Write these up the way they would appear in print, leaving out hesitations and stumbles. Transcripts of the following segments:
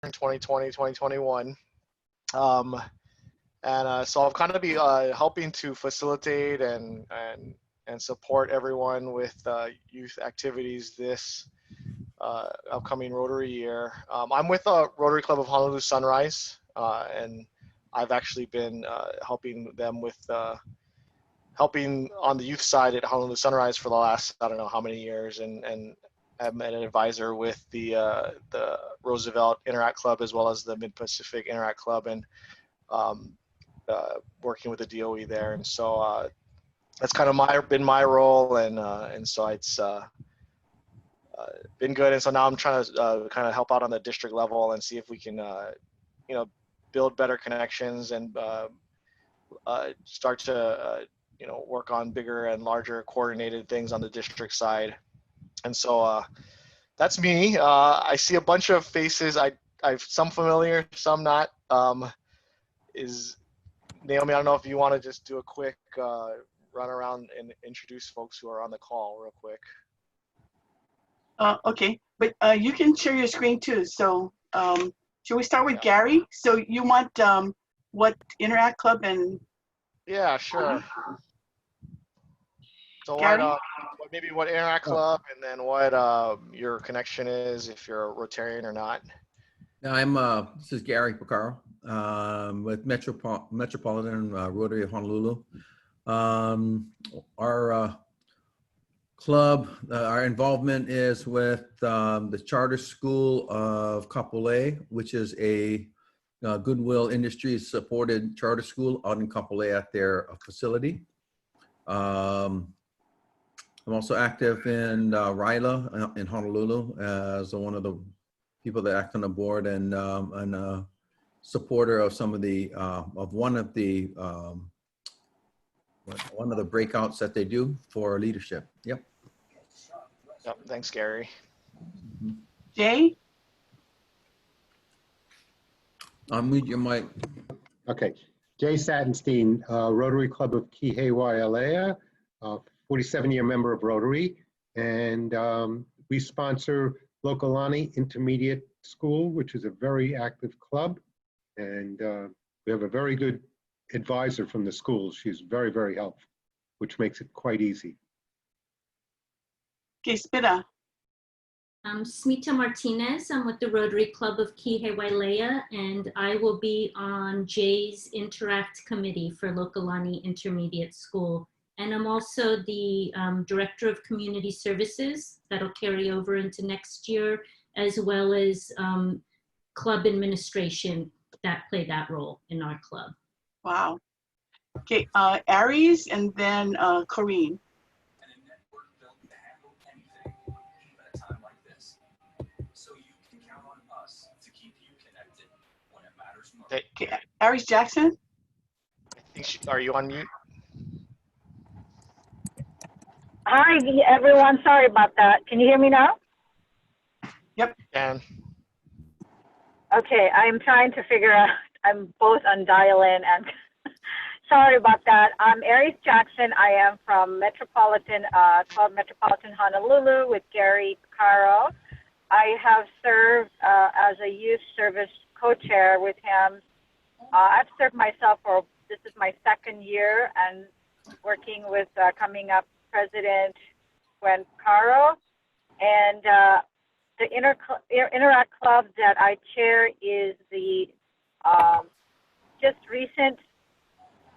GMT2020-2021. So I'll kind of be helping to facilitate and support everyone with youth activities this upcoming Rotary year. I'm with Rotary Club of Honolulu Sunrise, and I've actually been helping them with helping on the youth side at Honolulu Sunrise for the last, I don't know how many years, and I'm an advisor with the Roosevelt Interact Club as well as the Mid-Pacific Interact Club, and working with the DOE there. And so that's kind of been my role, and so it's been good. And so now I'm trying to kind of help out on the district level and see if we can build better connections and start to work on bigger and larger coordinated things on the district side. And so that's me. I see a bunch of faces. I've some familiar, some not. Is Naomi, I don't know if you want to just do a quick run around and introduce folks who are on the call real quick. Okay, but you can share your screen too. So should we start with Gary? So you want what Interact Club and? Yeah, sure. So Gary? maybe what Interact Club, and then what your connection is, if you're a Rotarian or not. I'm this is Gary Picaro with Metropolitan Rotary of Honolulu. Our club, our involvement is with the Charter School of Kapolei, which is a Goodwill Industries supported charter school out in Kapolei at their facility. I'm also active in RILA in Honolulu as one of the people that act on the board, and a supporter of some of the one of the breakouts that they do for leadership. Yep. Yep. Thanks, Gary. Jay? Unmute your mic. Okay. Jay Satinstein, Rotary Club of Kihei-Wailea, 47-year member of Rotary, and we sponsor Lokalani Intermediate School, which is a very active club, and we have a very good advisor from the school. She's very, very helpful, which makes it quite easy. Okay, Spita. I'm Smita Martinez. I'm with the Rotary Club of Kihei-Wailea, and I will be on Jay's Interact Committee for Lokalani Intermediate School. And I'm also the Director of Community Services that'll carry over into next year, as well as club administration that play that role in our club. Wow. Okay, Aries and then Corrine. Okay, Aries Jackson? I think are you on mute? Hi, everyone. Sorry about that. Can you hear me now? Yep. Can. Okay, I'm trying to figure out, I'm both on dial-in and sorry about that. I'm Aries Jackson. I am from Metropolitan, called Metropolitan Honolulu with Gary Picaro. I have served as a youth service co-chair with him. I've served myself for, this is my second year, and working with coming up President Gwen Caro, and the Interact Club that I chair is the just recent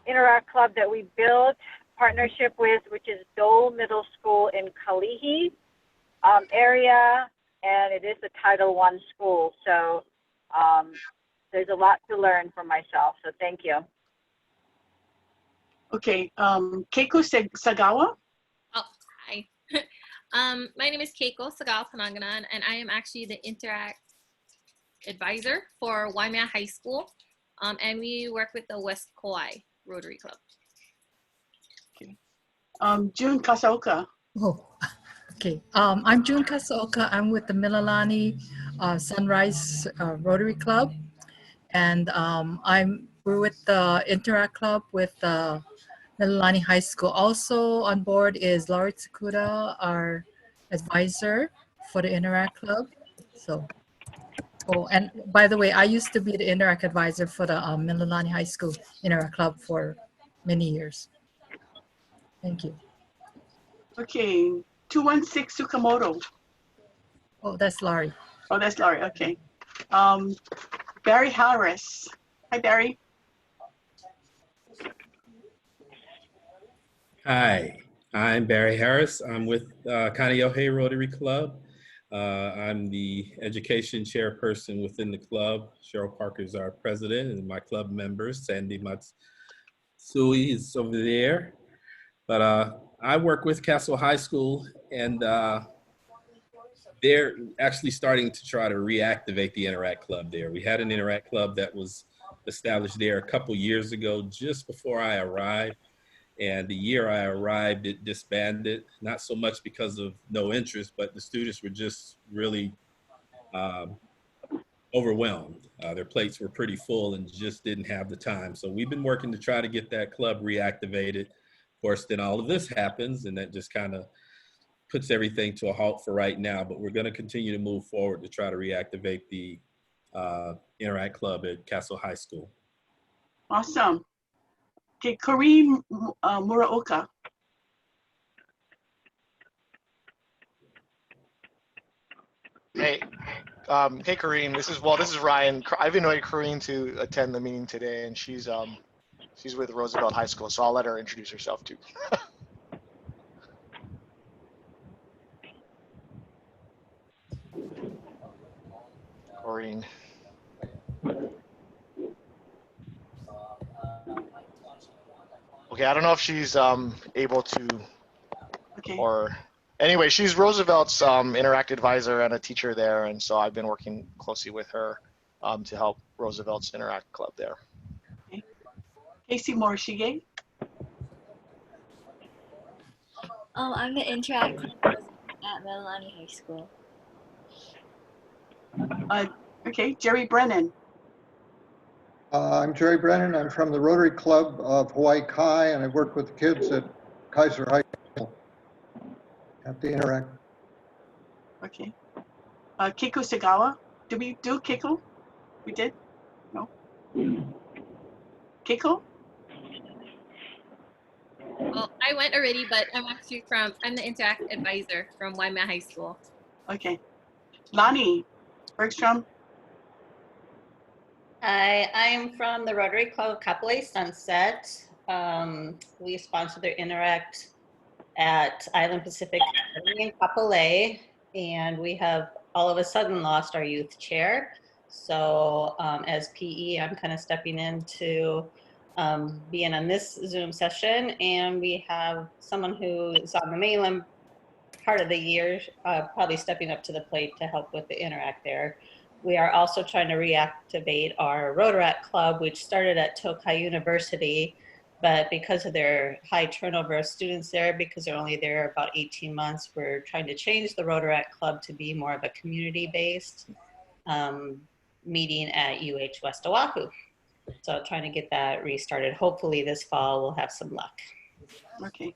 Interact Club that we built partnership with, which is Dole Middle School in Kalihi area, and it is a Title I school. So there's a lot to learn for myself. So thank you. Okay, Keiko Sagawa. Oh, hi. My name is Keiko Sagawa Pananganan, and I am actually the Interact advisor for Waimea High School, and we work with the West Kauai Rotary Club. Okay. June Kasaoka. Oh, okay. I'm June Kasaoka. I'm with the Mililani Sunrise Rotary Club, and we're with the Interact Club with Mililani High School. Also on board is Laurie Tsukuda, our advisor for the Interact Club. So Oh, and by the way, I used to be the Interact advisor for the Mililani High School Interact Club for many years. Thank you. Okay, 216 Tsukamoto. Oh, that's Laurie. Oh, that's Laurie, okay. Barry Harris. Hi, Barry. Hi, I'm Barry Harris. I'm with Kaneohe Rotary Club. I'm the education chairperson within the club. Cheryl Parker is our president, and my club members, Sandy Matsui is over there. But I work with Castle High School, and they're actually starting to try to reactivate the Interact Club there. We had an Interact Club that was established there a couple years ago, just before I arrived. And the year I arrived, it disbanded, not so much because of no interest, but the students were just really overwhelmed. Their plates were pretty full and just didn't have the time. So we've been working to try to get that club reactivated. Of course, then all of this happens, and that just kind of puts everything to a halt for right now. But we're going to continue to move forward to try to reactivate the Interact Club at Castle High School. Awesome. Okay, Kareem Muraoka. Hey, hey, Karine. This is Ryan. I've invited Karine to attend the meeting today, and she's with Roosevelt High School, so I'll let her introduce herself too. Karine. Okay, I don't know if she's able to, Okay. or anyway, she's Roosevelt's Interact advisor and a teacher there, and so I've been working closely with her to help Roosevelt's Interact Club there. Okay. Casey Morishige. I'm the Interact Club at Mililani High School. Okay, Jerry Brennan. I'm Jerry Brennan. I'm from the Rotary Club of Hawaii Kai, and I work with the kids at Kaiser High School at the Interact. Okay. Kiko Sagawa. Did we do Kiko? We did? No? Kiko? Well, I went already, but I'm the Interact advisor from Waimea High School. Okay. Lonnie Bergstrom. Hi, I'm from the Rotary Club of Kapolei Sunset. We sponsor their Interact at Island Pacific Academy in Kapolei, and we have all of a sudden lost our youth chair. So as PE, I'm kind of stepping in to be in on this Zoom session, and we have someone who is on the mainland part of the year, probably stepping up to the plate to help with the Interact there. We are also trying to reactivate our Rotaract Club, which started at Tokai University, but because of their high turnover of students there, because they're only there about 18 months, we're trying to change the Rotaract Club to be more of a community-based meeting at UH West Oahu. So trying to get that restarted. Hopefully this fall we'll have some luck. Okay.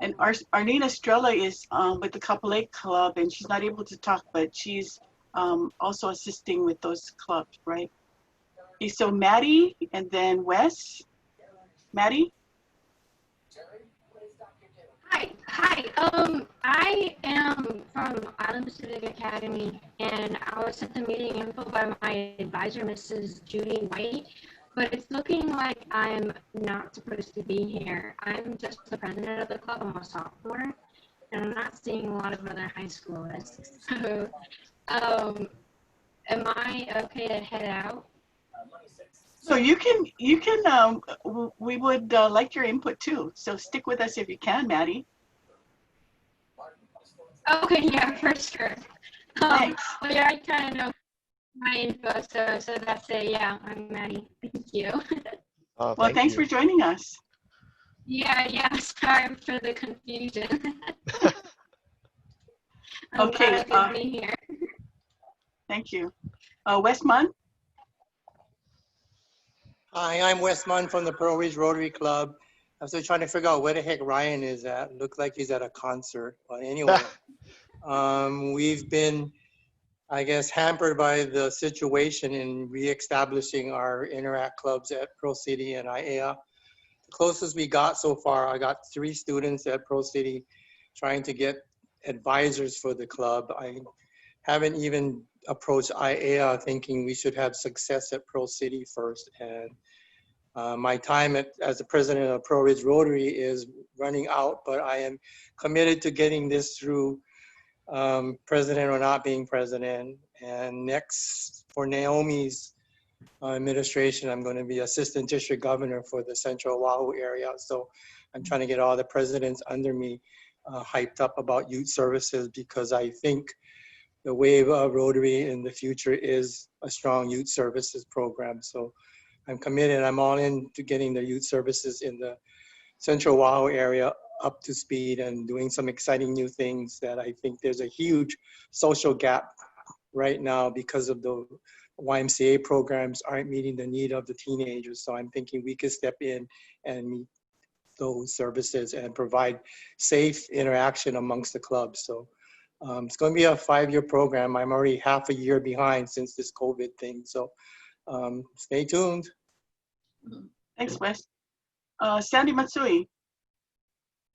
And Arlene Estrella is with the Kapolei Club, and she's not able to talk, but she's also assisting with those clubs, right? Okay, so Maddie and then Wes. Maddie? Hi. I am from Island Pacific Academy, and I was at the meeting info by my advisor, Mrs. Judy White, but it's looking like I'm not supposed to be here. I'm just the president of the club. I'm a sophomore, and I'm not seeing a lot of other high schoolers. So, am I okay to head out? So you can, we would like your input too. So stick with us if you can, Maddie. Okay, yeah, for sure. Thanks. Well, yeah, I kind of know my info, so that's it. Yeah, I'm Maddie. Thank you. Well, thanks for joining us. Yeah, sorry for the confusion. Okay. Glad to be here. Thank you. Wes Munn? Hi, I'm Wes Munn from the Pearl Ridge Rotary Club. I'm still trying to figure out where the heck Ryan is at. Looks like he's at a concert. But anyway, I guess, hampered by the situation in reestablishing our Interact clubs at Pro City and IAEA. The closest we got so far, I got 3 students at Pro City trying to get advisors for the club. I haven't even approached IAEA thinking we should have success at Pro City first. And my time as the president of Pro Ridge Rotary is running out, but I am committed to getting this through, president or not being president. And next, for Naomi's administration, I'm going to be assistant district governor for the central Oahu area. So I'm trying to get all the presidents under me hyped up about youth services, because I think the wave of Rotary in the future is a strong youth services program. So I'm committed, I'm all in to getting the youth services in the central Oahu area up to speed and doing some exciting new things that I think there's a huge social gap right now because of the YMCA programs aren't meeting the need of the teenagers. So I'm thinking we could step in and meet those services and provide safe interaction amongst the clubs. So it's going to be a 5-year program. I'm already half a year behind since this COVID thing. So stay tuned. Thanks, Wes. Sandy Matsui.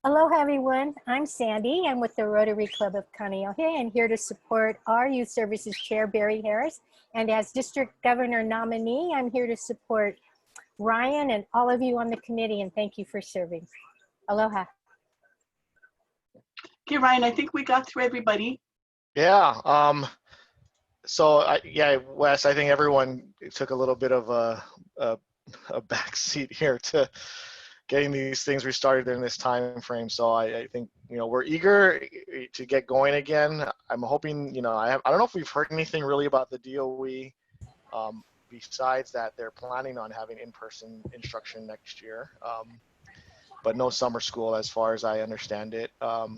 Aloha, everyone. I'm Sandy. I'm with the Rotary Club of Kaneohe and here to support our Youth Services Chair, Barry Harris. And as District Governor nominee, I'm here to support Ryan and all of you on the committee, and thank you for serving. Aloha. Okay, Ryan, I think we got through everybody. Yeah. Yeah, Wes, I think everyone took a little bit of a back seat here to getting these things restarted in this time frame. So I think, we're eager to get going again. I'm hoping, I don't know if we've heard anything really about the DOE besides that they're planning on having in-person instruction next year, but no summer school as far as I understand it. But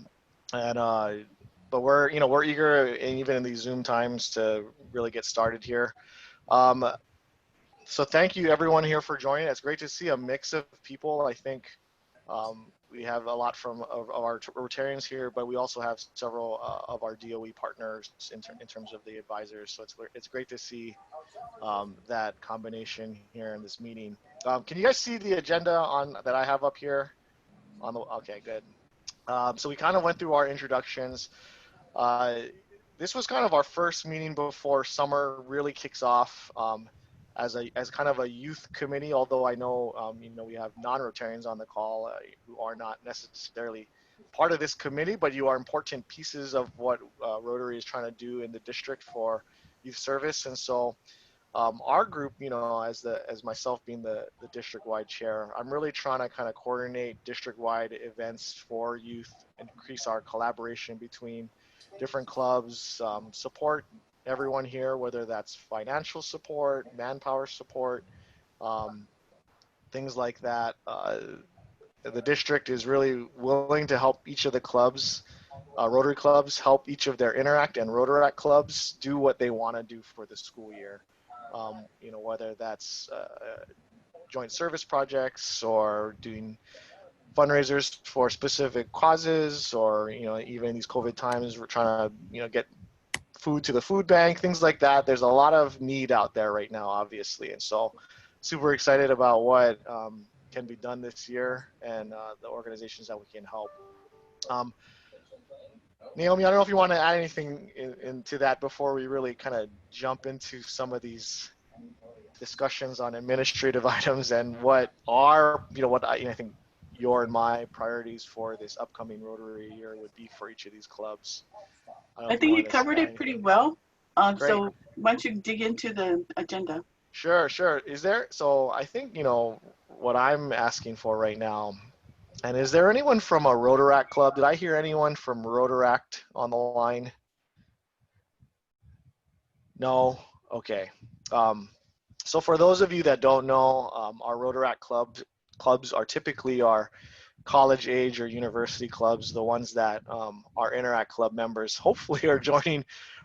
we're eager, even in these Zoom times, to really get started here. So thank you everyone here for joining. It's great to see a mix of people. I think we have a lot of our Rotarians here, but we also have several of our DOE partners in terms of the advisors. So it's great to see that combination here in this meeting. Can you guys see the agenda that I have up here? Okay, good. So we kind of went through our introductions. This was kind of our first meeting before summer really kicks off. As kind of a youth committee, although I know we have non-Rotarians on the call who are not necessarily part of this committee, but you are important pieces of what Rotary is trying to do in the district for youth service. And so our group, as myself being the district-wide chair, I'm really trying to kind of coordinate district-wide events for youth, increase our collaboration between different clubs, support everyone here, whether that's financial support, manpower support, things like that. The district is really willing to help each of the clubs, Rotary clubs, help each of their Interact and Rotaract clubs do what they want to do for the school year. Whether that's joint service projects or doing fundraisers for specific causes, or even in these COVID times, we're trying to get food to the food bank, things like that. There's a lot of need out there right now, obviously, and so super excited about what can be done this year and the organizations that we can help. Naomi, I don't know if you want to add anything into that before we really kind of jump into some of these discussions on administrative items and what are, what I think your and my priorities for this upcoming Rotary year would be for each of these clubs. I think you covered it pretty well. So why don't you dig into the agenda? Sure. So I think, what I'm asking for right now, and is there anyone from a Rotaract club? Did I hear anyone from Rotaract on the line? No? Okay. So for those of you that don't know, our Rotaract clubs are typically our college age or university clubs, the ones that our Interact club members hopefully are joining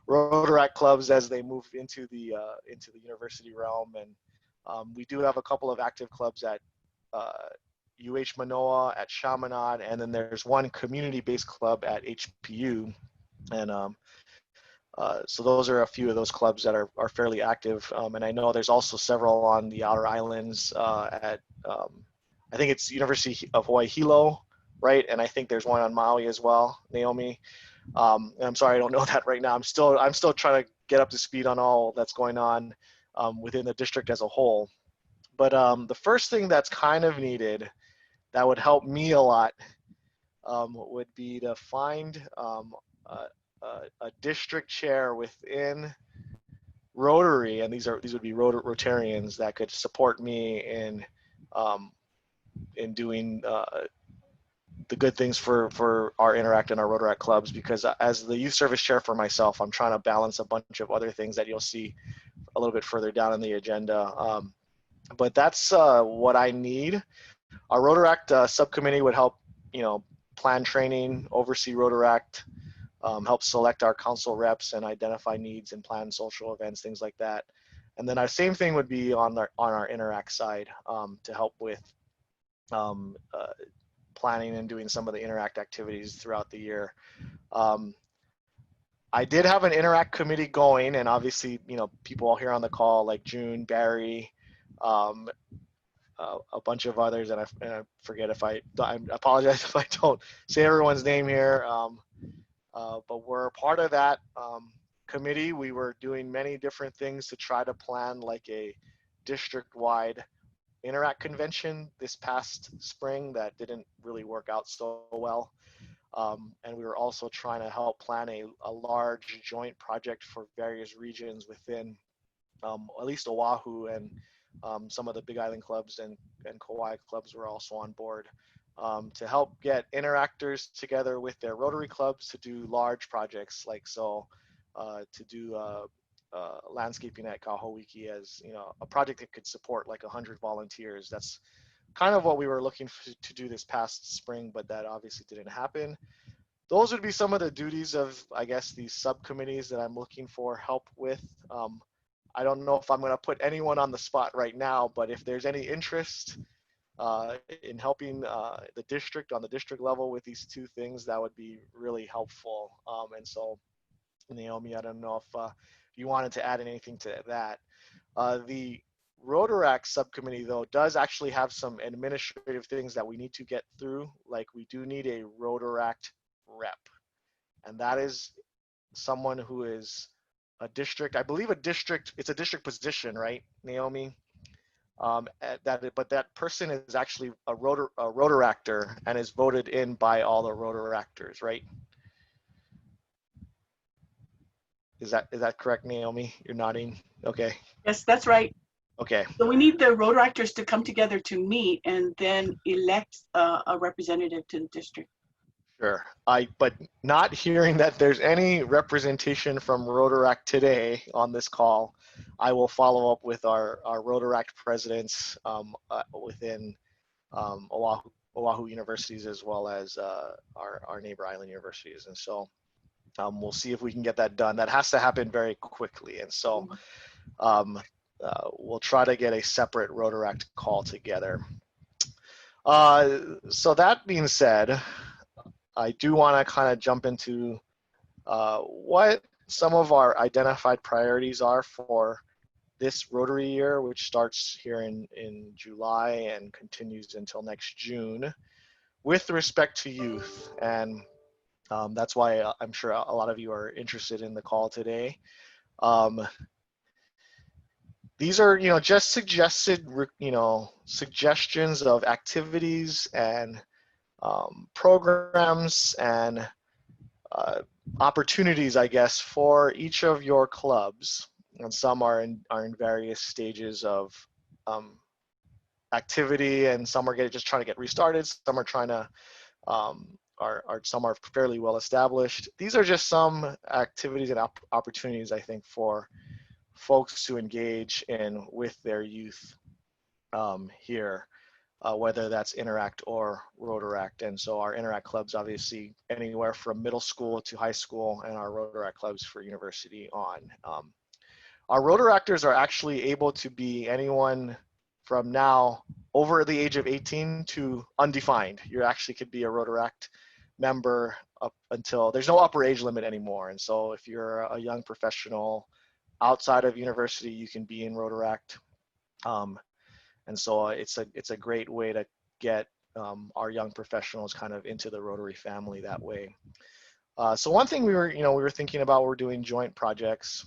Rotaract clubs as they move into the university realm. And we do have a couple of active clubs at UH Manoa, at Chaminade, and then there's one community-based club at HPU. And So those are a few of those clubs that are fairly active. And I know there's also several on the outer islands at, I think it's University of Hawaii Hilo, right? And I think there's one on Maui as well, Naomi. And I'm sorry, I don't know that right now. I'm still trying to get up to speed on all that's going on within the district as a whole. But the first thing that's kind of needed that would help me a lot would be to find a district chair within Rotary, and these would be Rotarians that could support me in doing the good things for our Interact and our Rotaract clubs, because as the youth service chair for myself, I'm trying to balance a bunch of other things that you'll see a little bit further down in the agenda. But that's what I need. Our Rotaract subcommittee would help, plan training, oversee Rotaract, help select our council reps and identify needs and plan social events, things like that. And then our same thing would be on our Interact side to help with planning and doing some of the Interact activities throughout the year. I did have an Interact committee going, and obviously, people all here on the call like June, Barry, a bunch of others, and I forget if I apologize if I don't say everyone's name here. But we're part of that committee. We were doing many different things to try to plan like a district-wide Interact convention this past spring that didn't really work out so well. And we were also trying to help plan a large joint project for various regions within at least Oahu, and some of the Big Island clubs and Kauai clubs were also on board to help get interactors together with their Rotary clubs to do large projects, to do landscaping at Kahowiki as a project that could support like 100 volunteers. That's kind of what we were looking to do this past spring, but that obviously didn't happen. Those would be some of the duties of, I guess, these subcommittees that I'm looking for help with. I don't know if I'm going to put anyone on the spot right now, but if there's any interest in helping the district on the district level with these two things, that would be really helpful. And so, Naomi, I don't know if you wanted to add anything to that. The Rotaract subcommittee, though, does actually have some administrative things that we need to get through. Like, we do need a Rotaract rep, and that is someone who is a district, I believe it's a district position, right, Naomi? But that person is actually a Rotaractor and is voted in by all the Rotaractors, right? Is that correct, Naomi? You're nodding. Okay. Yes, that's right. Okay. So we need the Rotaractors to come together to meet and then elect a representative to the district. Sure. But not hearing that there's any representation from Rotaract today on this call, I will follow up with our Rotaract presidents within Oahu universities, as well as our neighbor island universities. And so we'll see if we can get that done. That has to happen very quickly. And so we'll try to get a separate Rotaract call together. So that being said, I do want to kind of jump into what some of our identified priorities are for this Rotary year, which starts here in July and continues until next June, with respect to youth. And that's why I'm sure a lot of you are interested in the call today. These are, just suggested, suggestions of activities and programs and opportunities, I guess, for each of your clubs. And some are in various stages of activity, and some are just trying to get restarted. Some are trying to, some are fairly well established. These are just some activities and opportunities, I think, for folks to engage in with their youth here. Whether that's Interact or Rotaract. And so our Interact clubs, obviously, anywhere from middle school to high school, and our Rotaract clubs for university on. Our Rotaractors are actually able to be anyone from now over the age of 18 to undefined. You actually could be a Rotaract member up until, there's no upper age limit anymore. And so if you're a young professional outside of university, you can be in Rotaract. And so it's a great way to get our young professionals kind of into the Rotary family that way. So one thing we were thinking about, we're doing joint projects,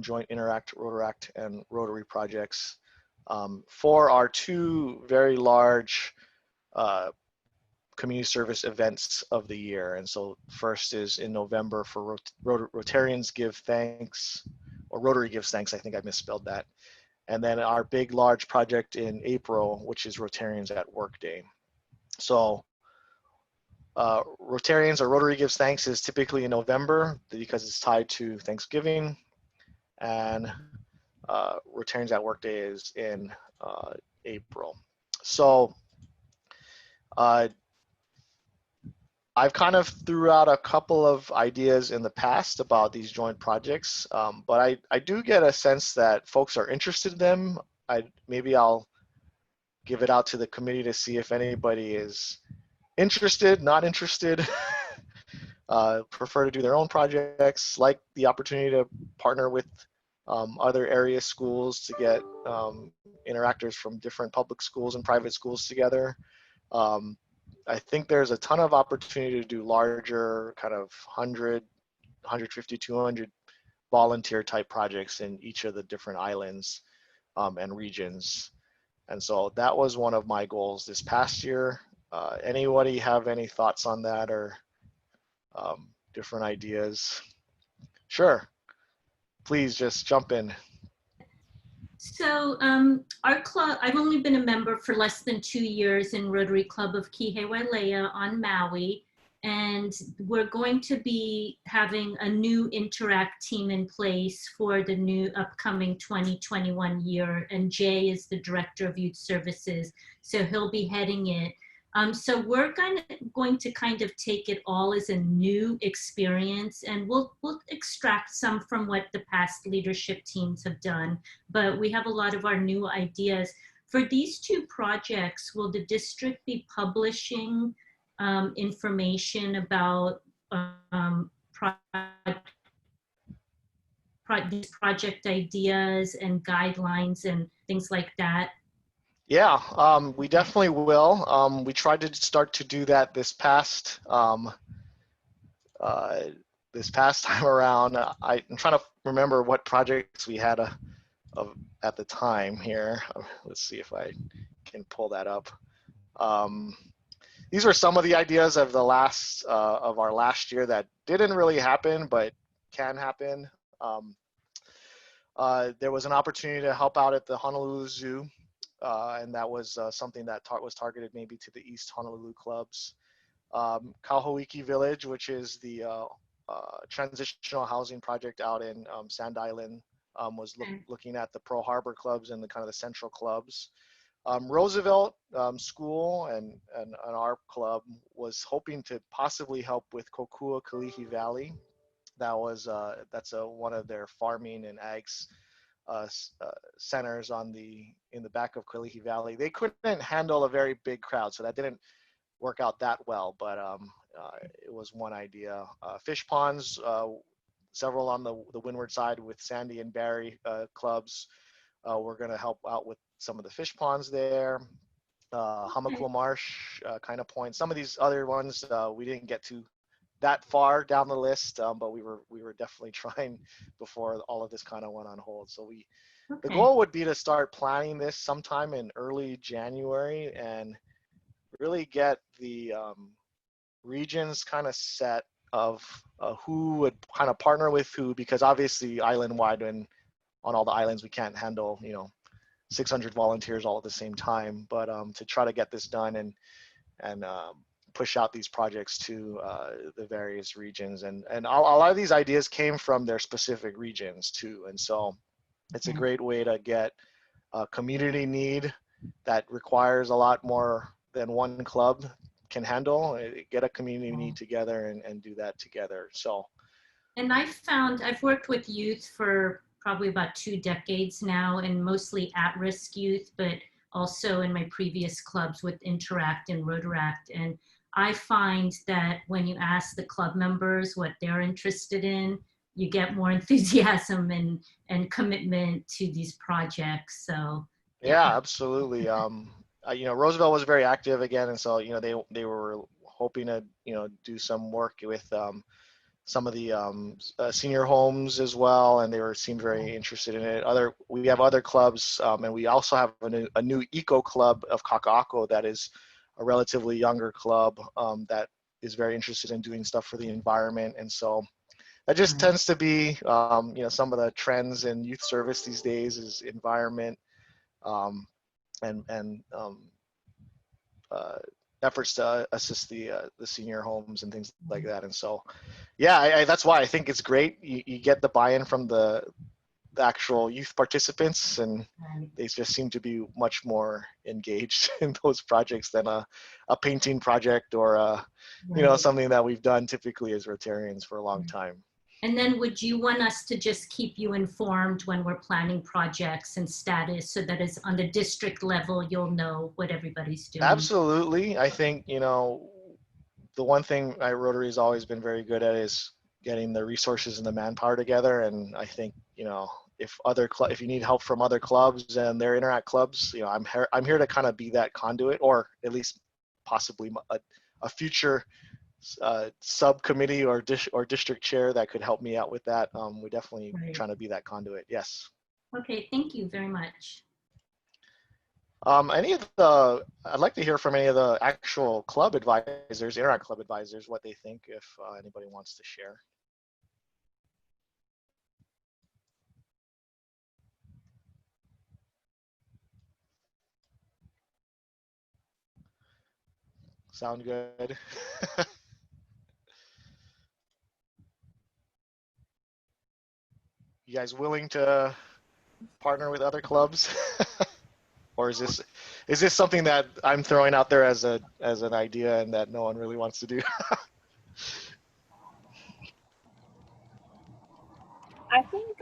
joint Interact, Rotaract, and Rotary projects for our two very large community service events of the year. And so first is in November for Rotarians Give Thanks, or Rotary Gives Thanks, I think I misspelled that. And then our big, large project in April, which is Rotarians at Work Day. So Rotarians or Rotary Gives Thanks is typically in November because it's tied to Thanksgiving. And Rotarians at Work Day is in April. So I've kind of threw out a couple of ideas in the past about these joint projects, but I do get a sense that folks are interested in them. Maybe I'll give it out to the committee to see if anybody is interested, not interested, prefer to do their own projects, like the opportunity to partner with other area schools to get interactors from different public schools and private schools together. I think there's a ton of opportunity to do larger kind of 100, 150, 200 volunteer type projects in each of the different islands and regions. And so that was one of my goals this past year. Anybody have any thoughts on that or different ideas? Sure, please just jump in. So our club, I've only been a member for less than 2 years in Rotary Club of Kihewailea on Maui, and we're going to be having a new Interact team in place for the new upcoming 2021 year, and Jay is the Director of Youth Services, so he'll be heading it. So we're going to kind of take it all as a new experience, and we'll extract some from what the past leadership teams have done, but we have a lot of our new ideas. For these two projects, will the district be publishing information about these project ideas and guidelines and things like that? Yeah, we definitely will. We tried to start to do that this past time around. I'm trying to remember what projects we had at the time here. Let's see if I can pull that up. These were some of the ideas of our last year that didn't really happen, but can happen. There was an opportunity to help out at the Honolulu Zoo. And that was something that was targeted maybe to the East Honolulu clubs. Kauhoiki Village, which is the transitional housing project out in Sand Island, was looking at the Pearl Harbor clubs and the kind of the central clubs. Roosevelt School and our club was hoping to possibly help with Kokua Kalihi Valley. That's one of their farming and ags centers in the back of Kalihi Valley. They couldn't handle a very big crowd, so that didn't work out that well, but it was one idea. Fish ponds, several on the windward side with Sandy and Barry clubs. We're going to help out with some of the fish ponds there. Hamakua Marsh kind of point. Some of these other ones we didn't get to that far down the list, but we were definitely trying before all of this kind of went on hold. So the goal would be to start planning this sometime in early January and really get the regions kind of set of who would kind of partner with who, because obviously island-wide and on all the islands we can't handle 600 volunteers all at the same time, but to try to get this done and push out these projects to the various regions, and a lot of these ideas came from their specific regions too, and so it's a great way to get a community need that requires a lot more than one club can handle. Get a community need together and do that together. So, and I've worked with youth for probably about 2 decades now, and mostly at-risk youth, but also in my previous clubs with Interact and Rotaract, and I find that when you ask the club members what they're interested in, you get more enthusiasm and commitment to these projects. So yeah, absolutely. You know, Roosevelt was very active again, and so you know they were hoping to do some work with some of the senior homes as well, and seemed very interested in it. We have other clubs, and we also have a new eco club of Kaka'ako that is a relatively younger club that is very interested in doing stuff for the environment, and so that just tends to be some of the trends in youth service these days is environment and efforts to assist the senior homes and things like that. And so, yeah, that's why I think it's great. You get the buy-in from the actual youth participants, and they just seem to be much more engaged in those projects than a painting project or something that we've done typically as Rotarians for a long time. And then would you want us to just keep you informed when we're planning projects and status so that it's on the district level, you'll know what everybody's doing? Absolutely. I think, the one thing Rotary has always been very good at is getting the resources and the manpower together. And I think, if you need help from other clubs and their Interact clubs, I'm here to kind of be that conduit, or at least possibly a future subcommittee or district chair that could help me out with that. We're definitely trying to be that conduit. Yes. Okay, thank you very much. I'd like to hear from any of the actual club advisors, Interact club advisors, what they think, if anybody wants to share. Sound good? You guys willing to partner with other clubs? Or is this something that I'm throwing out there as an idea and that no one really wants to do? I think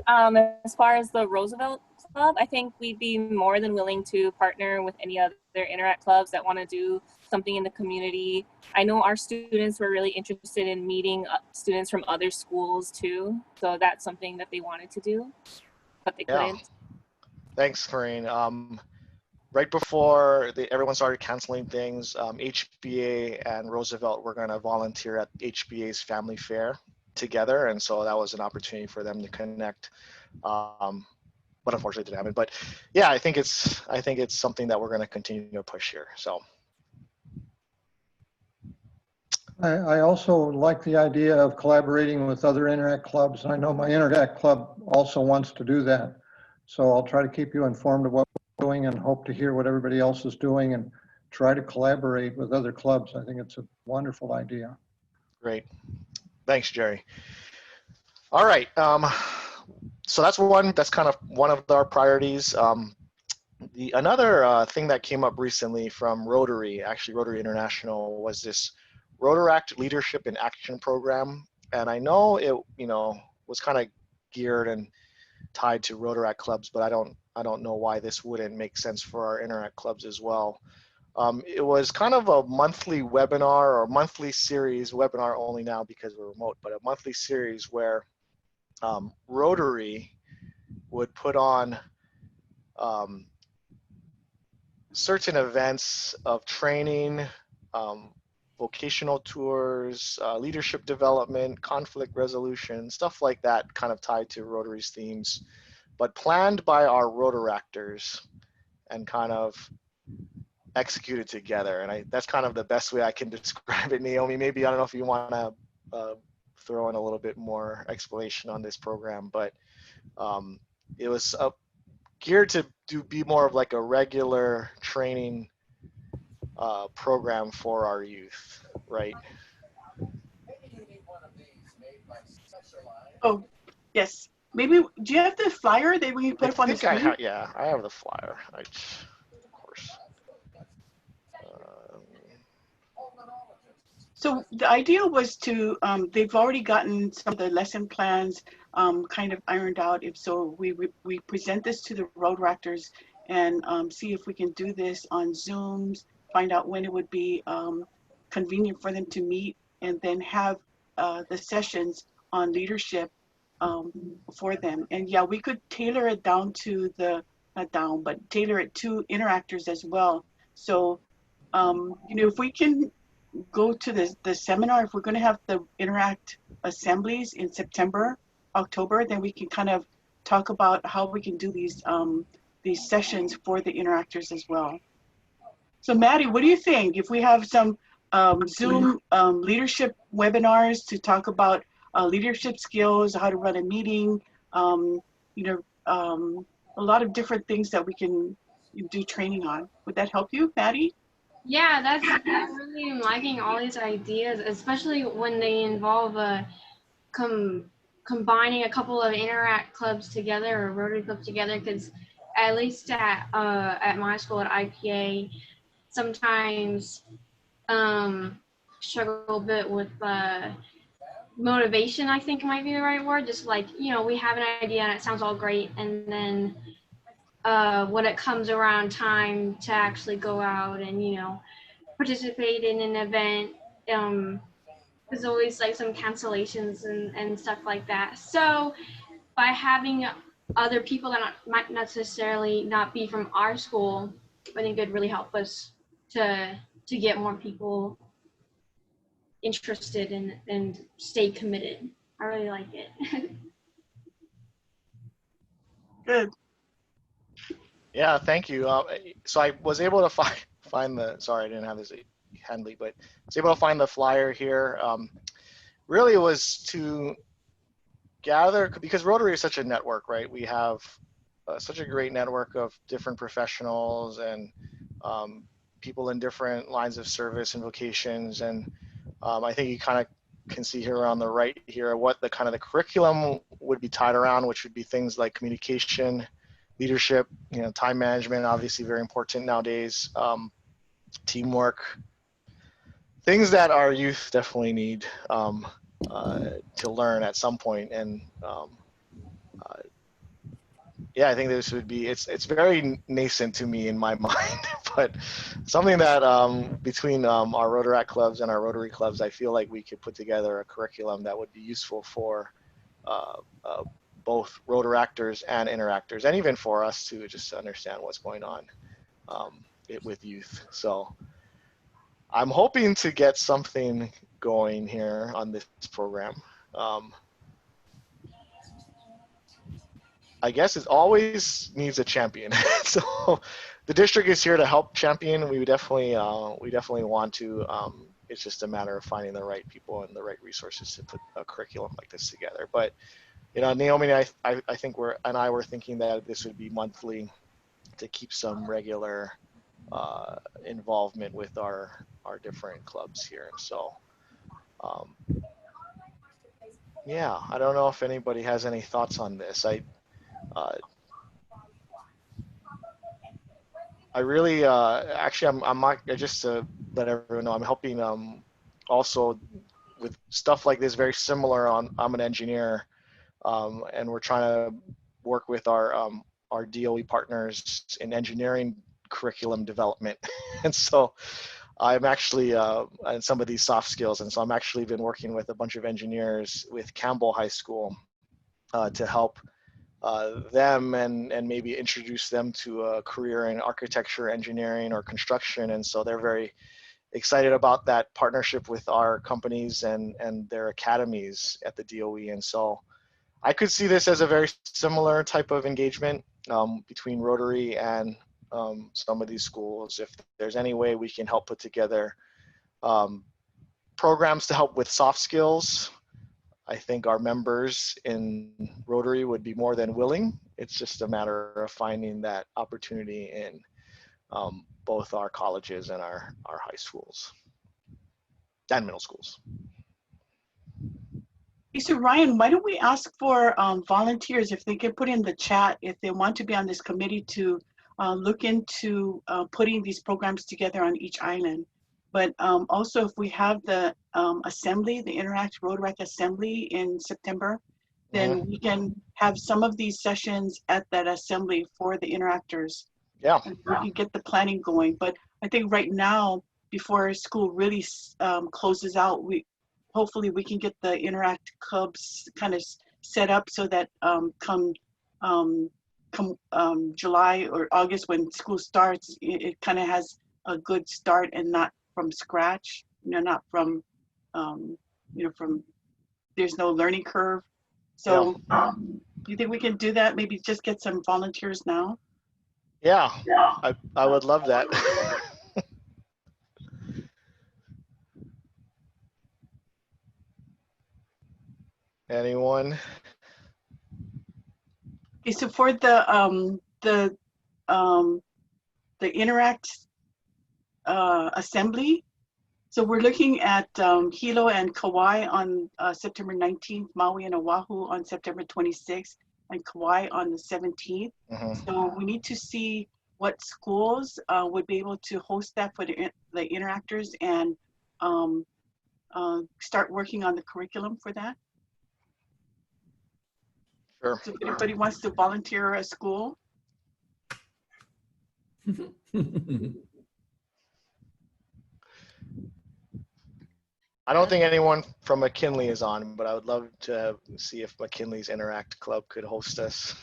as far as the Roosevelt Club, I think we'd be more than willing to partner with any other Interact clubs that want to do something in the community. I know our students were really interested in meeting students from other schools too. So that's something that they wanted to do, but they couldn't. Thanks, Corinne. Right before everyone started canceling things, HBA and Roosevelt were going to volunteer at HBA's family fair together, and so that was an opportunity for them to connect. But unfortunately, it didn't happen. But yeah, I think it's something that we're going to continue to push here. So. I also like the idea of collaborating with other Interact clubs. I know my Interact club also wants to do that. So I'll try to keep you informed of what we're doing and hope to hear what everybody else is doing and try to collaborate with other clubs. I think it's a wonderful idea. Great. Thanks, Jerry. All right. So that's kind of one of our priorities. Another thing that came up recently from Rotary, actually Rotary International, was this Rotaract Leadership in Action program. And I know it, was kind of geared and tied to Rotaract clubs, but I don't know why this wouldn't make sense for our Interact clubs as well. It was kind of a monthly webinar or monthly series, webinar only now because we're remote, but a monthly series where Rotary would put on certain events of training, vocational tours, leadership development, conflict resolution, stuff like that, kind of tied to Rotary's themes, but planned by our Rotaractors and kind of executed together. And that's kind of the best way I can describe it. Naomi, maybe, I don't know if you want to throw in a little bit more explanation on this program, but it was geared to be more of like a regular training program for our youth, right? Oh, yes. Maybe, do you have the flyer that we put up on the screen? Yeah, I have the flyer, of course. So the idea was to, they've already gotten some of the lesson plans kind of ironed out. If so, we present this to the Rotaractors and see if we can do this on Zooms, find out when it would be convenient for them to meet and then have the sessions on leadership for them. And yeah, we could tailor it down to not down, but tailor it to interactors as well. So, you know, if we can go to the seminar, if we're going to have the Interact assemblies in September, October, then we can kind of talk about how we can do these sessions for the interactors as well. So Maddie, what do you think if we have some Zoom leadership webinars to talk about leadership skills, how to run a meeting, you know, a lot of different things that we can do training on. Would that help you, Maddie? Yeah, I really am liking all these ideas, especially when they involve combining a couple of Interact clubs together or Rotary clubs together. Because at least at my school at IPA, sometimes struggle a bit with motivation, I think might be the right word. Just like, you know, we have an idea and it sounds all great, and then when it comes around time to actually go out and, you know, participate in an event, there's always like some cancellations and stuff like that. So by having other people that might necessarily not be from our school, I think it'd really help us to get more people interested and stay committed. I really like it. Good. Yeah, thank you. So I was able to find the, sorry, I didn't have this handy, but I was able to find the flyer here. Really it was to gather, because Rotary is such a network, right? We have such a great network of different professionals and people in different lines of service and vocations. And I think you kind of can see here on the right here what the kind of the curriculum would be tied around, which would be things like communication, leadership, you know, time management, obviously very important nowadays, teamwork, things that our youth definitely need to learn at some point. And yeah, I think this would be, it's very nascent to me in my mind, but something that between our Rotaract clubs and our Rotary clubs, I feel like we could put together a curriculum that would be useful for both Rotaractors and interactors, and even for us to just understand what's going on with youth. So I'm hoping to get something going here on this program. I guess it always needs a champion. So the district is here to help champion. We definitely want to. It's just a matter of finding the right people and the right resources to put a curriculum like this together. But you know, Naomi and I think I were thinking that this would be monthly to keep some regular involvement with our different clubs here. And so yeah, I don't know if anybody has any thoughts on this. I really, actually, I'm not, just to let everyone know, I'm helping also with stuff like this, very similar I'm an engineer, and we're trying to work with our DOE partners in engineering curriculum development. And so I'm actually, in some of these soft skills, and so I'm actually been working with a bunch of engineers with Campbell High School to help them and maybe introduce them to a career in architecture, engineering, or construction. And so they're very excited about that partnership with our companies and their academies at the DOE. And so I could see this as a very similar type of engagement between Rotary and some of these schools. If there's any way we can help put together programs to help with soft skills, I think our members in Rotary would be more than willing. It's just a matter of finding that opportunity in both our colleges and our high schools and middle schools. So Ryan, why don't we ask for volunteers, if they can put in the chat, if they want to be on this committee, to look into putting these programs together on each island. But also, if we have the assembly, the Interact Rotaract Assembly in September, then we can have some of these sessions at that assembly for the interactors. Yeah. And we can get the planning going. But I think right now, before school really closes out, hopefully we can get the Interact clubs kind of set up so that come July or August when school starts, it kind of has a good start and not from scratch, not from, from there's no learning curve. So do you think we can do that? Maybe just get some volunteers now? Yeah, I would love that. Anyone? Okay, so for the Interact assembly, so we're looking at Hilo and Kauai on September 19th, Maui and Oahu on September 26th, and Kauai on the 17th. So we need to see what schools would be able to host that for the interactors and start working on the curriculum for that. Sure. So if anybody wants to volunteer a school. I don't think anyone from McKinley is on, but I would love to see if McKinley's Interact Club could host us.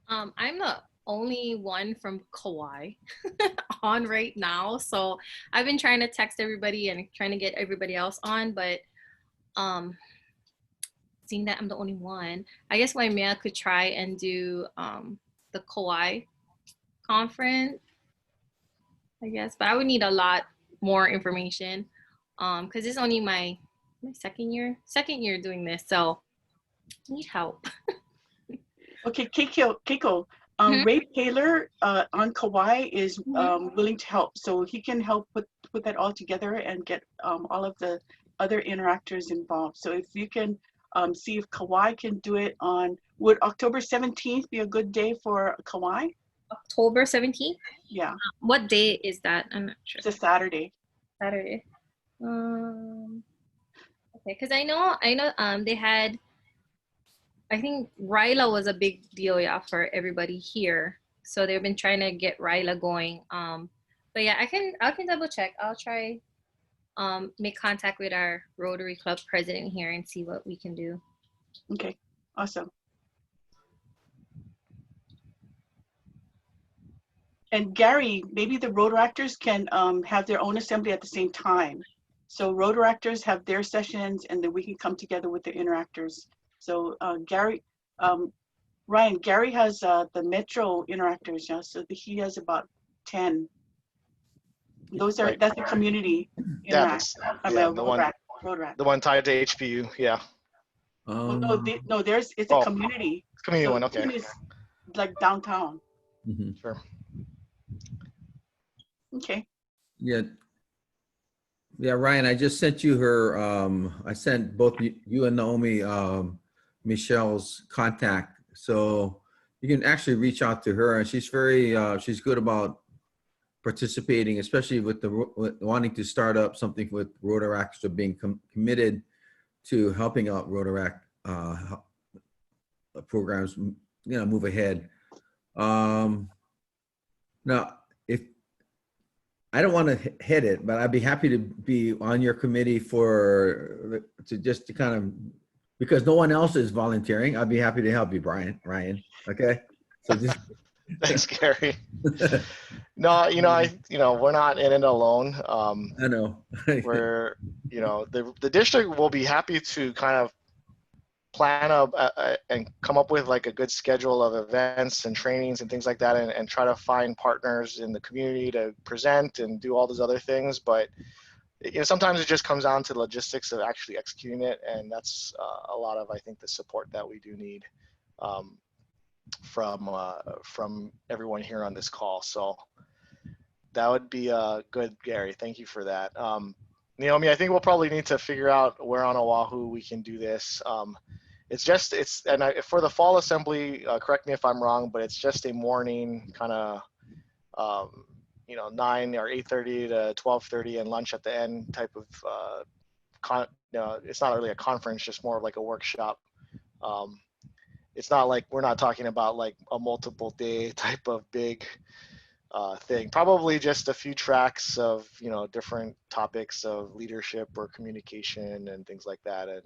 I'm the only one from Kauai on right now, so I've been trying to text everybody and trying to get everybody else on, but seeing that I'm the only one, I guess Waimea could try and do the Kauai conference, I guess, but I would need a lot more information because it's only my second year doing this, so I need help. Okay, Keiko, Ray Taylor on Kauai is willing to help, so he can help put that all together and get all of the other interactors involved. So if you can see if Kauai can do it would October 17th be a good day for Kauai? October 17th? Yeah. What day is that? I'm not sure. It's a Saturday. Saturday. Okay, because I know they had, I think Ryla was a big deal, yeah, for everybody here. So they've been trying to get Ryla going. But yeah, I can double check. I'll try make contact with our Rotary Club president here and see what we can do. Okay, awesome. And Gary, maybe the Rotaractors can have their own assembly at the same time. So Rotaractors have their sessions and then we can come together with the interactors. So Gary, Ryan, Gary has the Metro interactors, yeah. So he has about 10. Those are that's the community interact. The one tied to HPU, yeah. Well, no, it's a community. Community so one, okay. It's like downtown. Sure. Okay. Yeah. Yeah, Ryan, I just sent you her, I sent both you and Naomi Michelle's contact. So you can actually reach out to her, and she's very, she's good about participating, especially with wanting to start up something with Rotaractors, or being committed to helping out Rotaract programs, move ahead. Now, if I don't want to head it, but I'd be happy to be on your committee to kind of, because no one else is volunteering. I'd be happy to help you, Ryan. Okay. So just thanks, Gary. No, we're not in it alone. I know. We're, the district will be happy to kind of plan and come up with like a good schedule of events and trainings and things like that, and try to find partners in the community to present and do all those other things. But sometimes it just comes down to the logistics of actually executing it, and that's a lot of, I think, the support that we do need from everyone here on this call. So that would be good, Gary. Thank you for that. Naomi, I think we'll probably need to figure out where on Oahu we can do this. For the fall assembly, correct me if I'm wrong, but it's just a morning kind of, 9 or 8:30 to 12:30 and lunch at the end type of, it's not really a conference, just more of like a workshop. It's not like, we're not talking about like a multiple day type of big thing. Probably just a few tracks of, you know, different topics of leadership or communication and things like that. And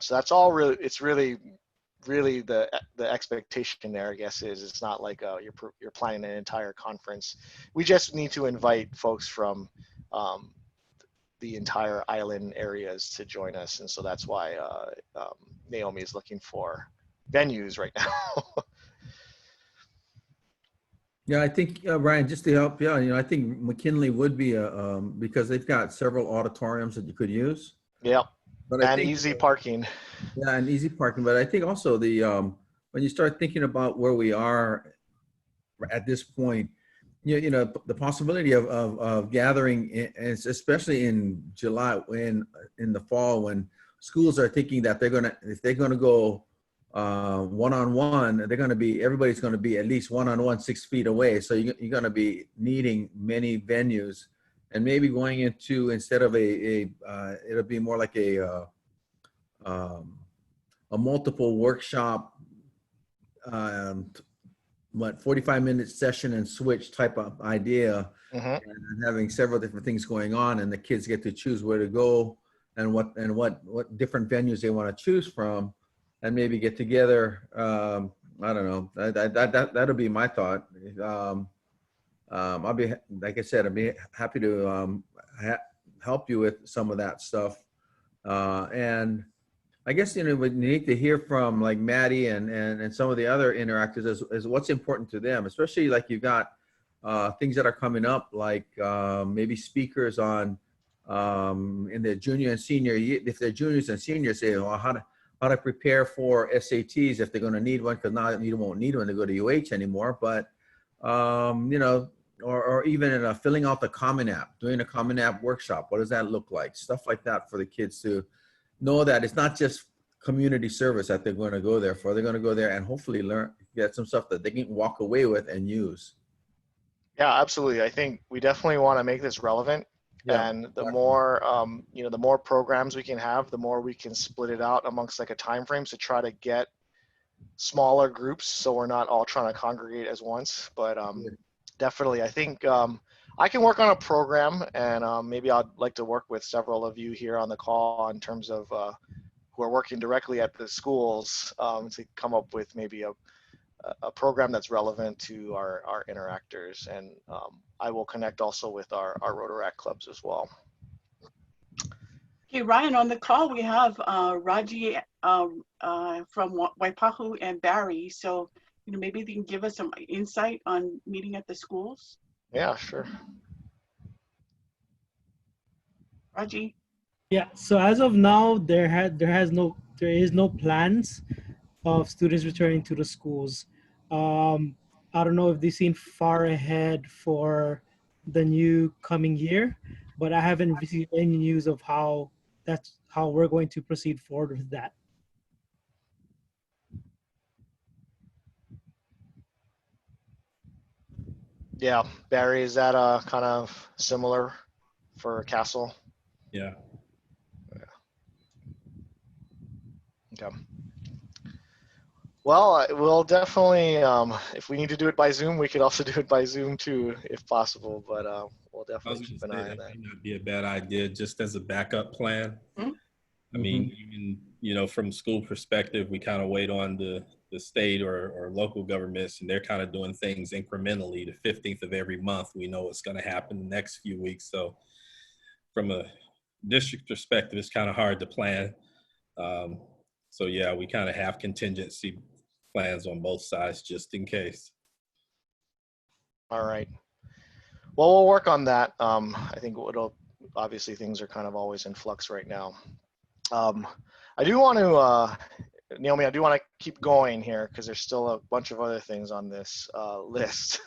so that's all really, it's really the expectation there, I guess, is it's not like you're planning an entire conference. We just need to invite folks from the entire island areas to join us. And so that's why Naomi is looking for venues right now. Yeah, I think, Ryan, just to help you out, you know, I think McKinley would be because they've got several auditoriums that you could use. Yeah, but I and think, easy parking. Yeah, and easy parking. But I think also the when you start thinking about where we are at this point, you know, the possibility of gathering, especially in July, in the fall, when schools are thinking that if they're gonna go one-on-one, everybody's gonna be at least one-on-one 6 feet away. So you're gonna be needing many venues, and maybe going into, instead of it'll be more like a multiple workshop, 45-minute session and switch type of idea, and having several different things going on, and the kids get to choose where to go and what different venues they want to choose from, and maybe get together. I don't know. That'll be my thought. I'll be, like I said, I'd be happy to help you with some of that stuff. And I guess, you know, we need to hear from like Maddie and some of the other interactors is what's important to them, especially like you've got things that are coming up, like maybe speakers on in the junior and senior year. If they're juniors and seniors, say, well, how to prepare for SATs if they're going to need one, because now you won't need one to go to UH anymore. But you know, or even in filling out the Common App, doing a Common App workshop. What does that look like? Stuff like that for the kids to know that it's not just community service that they're going to go there for. They're going to go there and hopefully get some stuff that they can walk away with and use. Yeah, absolutely. I think we definitely want to make this relevant. Yeah, and the more, you know, the more programs we can have, the more we can split it out amongst like a time frame to try to get smaller groups, so we're not all trying to congregate as once. But definitely, I think I can work on a program, and maybe I'd like to work with several of you here on the call in terms of who are working directly at the schools to come up with maybe a program that's relevant to our interactors. And I will connect also with our Rotaract clubs as well. Okay, Ryan, on the call we have Raji from Waipahu and Barry. So, you know, maybe they can give us some insight on meeting at the schools. Yeah, sure. Raji? Yeah, so as of now, there is no plans of students returning to the schools. I don't know if they've seen far ahead for the new coming year, but I haven't received any news of how we're going to proceed forward with that. Yeah, Barry, is that kind of similar for Castle? Yeah. Okay. Well, we'll definitely, if we need to do it by Zoom, we could also do it by Zoom too, if possible, but we'll definitely keep an eye on that. That may not be a bad idea, just as a backup plan. I mean, even, you know, from school perspective, we kind of wait on the state or local governments, and they're kind of doing things incrementally. The 15th of every month, we know what's going to happen the next few weeks. So from a district perspective, it's kind of hard to plan. So yeah, we kind of have contingency plans on both sides just in case. All right. Well, we'll work on that. I think obviously things are kind of always in flux right now. I do want to, Naomi, I do want to keep going here because there's still a bunch of other things on this list.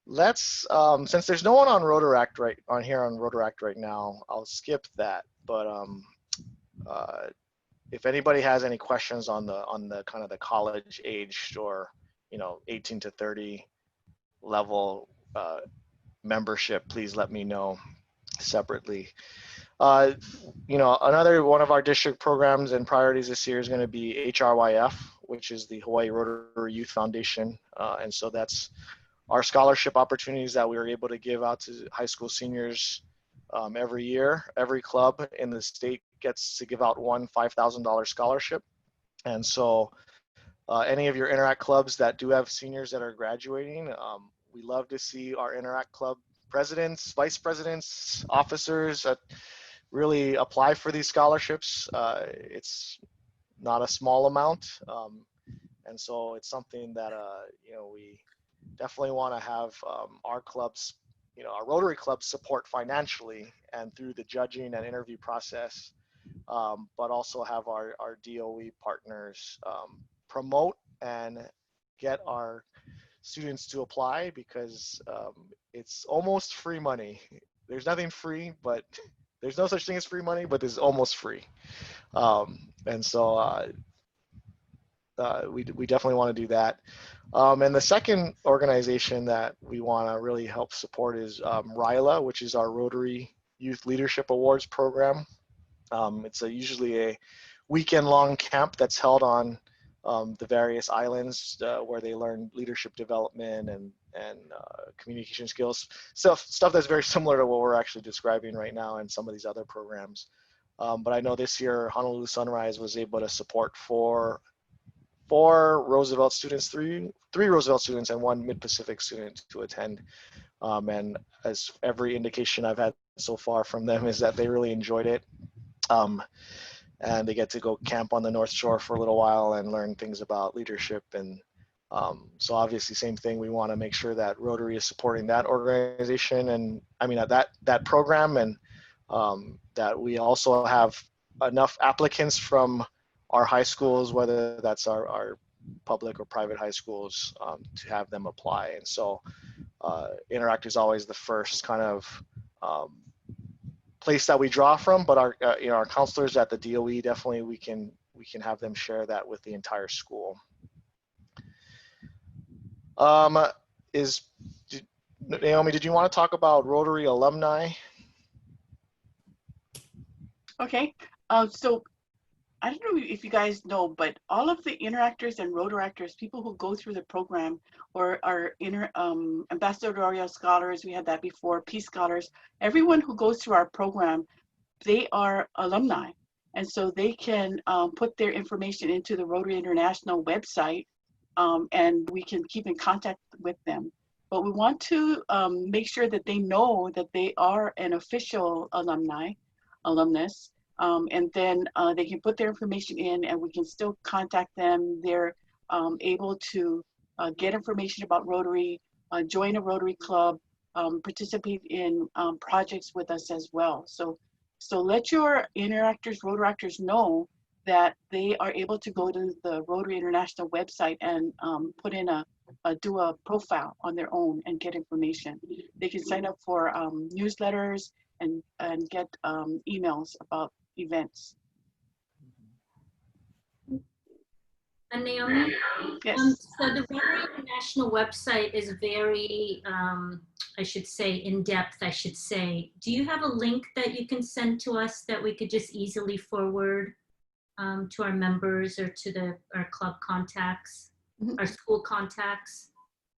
Let's, since there's no one on Rotaract on Rotaract right now, I'll skip that. But if anybody has any questions on the kind of the college aged or, you know, 18 to 30 level membership, please let me know separately. You know, another one of our district programs and priorities this year is going to be HRYF, which is the Hawaii Rotary Youth Foundation. And so that's our scholarship opportunities that we were able to give out to high school seniors every year. Every club in the state gets to give out one $5,000 scholarship. And so any of your Interact clubs that do have seniors that are graduating, we love to see our Interact club presidents, vice presidents, officers really apply for these scholarships. It's not a small amount. And so it's something that, we definitely want to have our clubs, our Rotary clubs support financially and through the judging and interview process, but also have our DOE partners promote and get our students to apply, because it's almost free money. There's nothing free, but there's no such thing as free money, but there's almost free. And so we definitely want to do that. And the second organization that we want to really help support is RILA, which is our Rotary Youth Leadership Awards program. It's usually a weekend-long camp that's held on the various islands where they learn leadership development and communication skills, stuff that's very similar to what we're actually describing right now in some of these other programs. But I know this year Honolulu Sunrise was able to support four Roosevelt students, three Roosevelt students and one Mid-Pacific student to attend. And as every indication I've had so far from them is that they really enjoyed it. And they get to go camp on the North Shore for a little while and learn things about leadership. And so obviously same thing, we want to make sure that Rotary is supporting that organization, and I mean that program, and that we also have enough applicants from our high schools, whether that's our public or private high schools, to have them apply. And so Interact is always the first kind of place that we draw from, but our counselors at the DOE, definitely we can have them share that with the entire school. Naomi, did you want to talk about Rotary alumni? Okay, so I don't know if you guys know, but all of the interactors and Rotaractors, people who go through the program or are ambassadorial scholars, we had that before, peace scholars, everyone who goes through our program, they are alumni. And so they can put their information into the Rotary International website, and we can keep in contact with them. But we want to make sure that they know that they are an official alumnus. And then they can put their information in and we can still contact them. They're able to get information about Rotary, join a Rotary club, participate in projects with us as well. So let your Rotaractors know that they are able to go to the Rotary International website and put in do a profile on their own and get information. They can sign up for newsletters and get emails about events. And Naomi, yes. So the Rotary International website is very, I should say, in-depth, I should say. Do you have a link that you can send to us that we could just easily forward to our members or to our club contacts, our school contacts?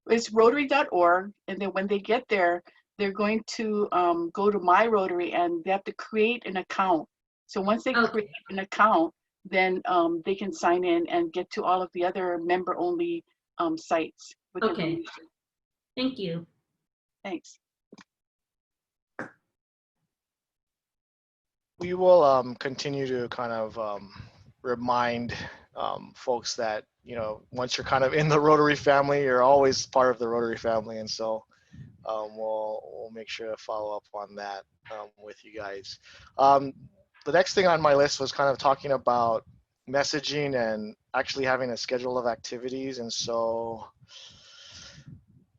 It's rotary.org, and then when they get there, they're going to go to My Rotary and they have to create an account. So once they create an account, then they can sign in and get to all of the other member-only sites. Okay, thank you. Thanks. We will continue to kind of remind folks that, once you're kind of in the Rotary family, you're always part of the Rotary family. And so we'll make sure to follow up on that with you guys. The next thing on my list was kind of talking about messaging and actually having a schedule of activities. And so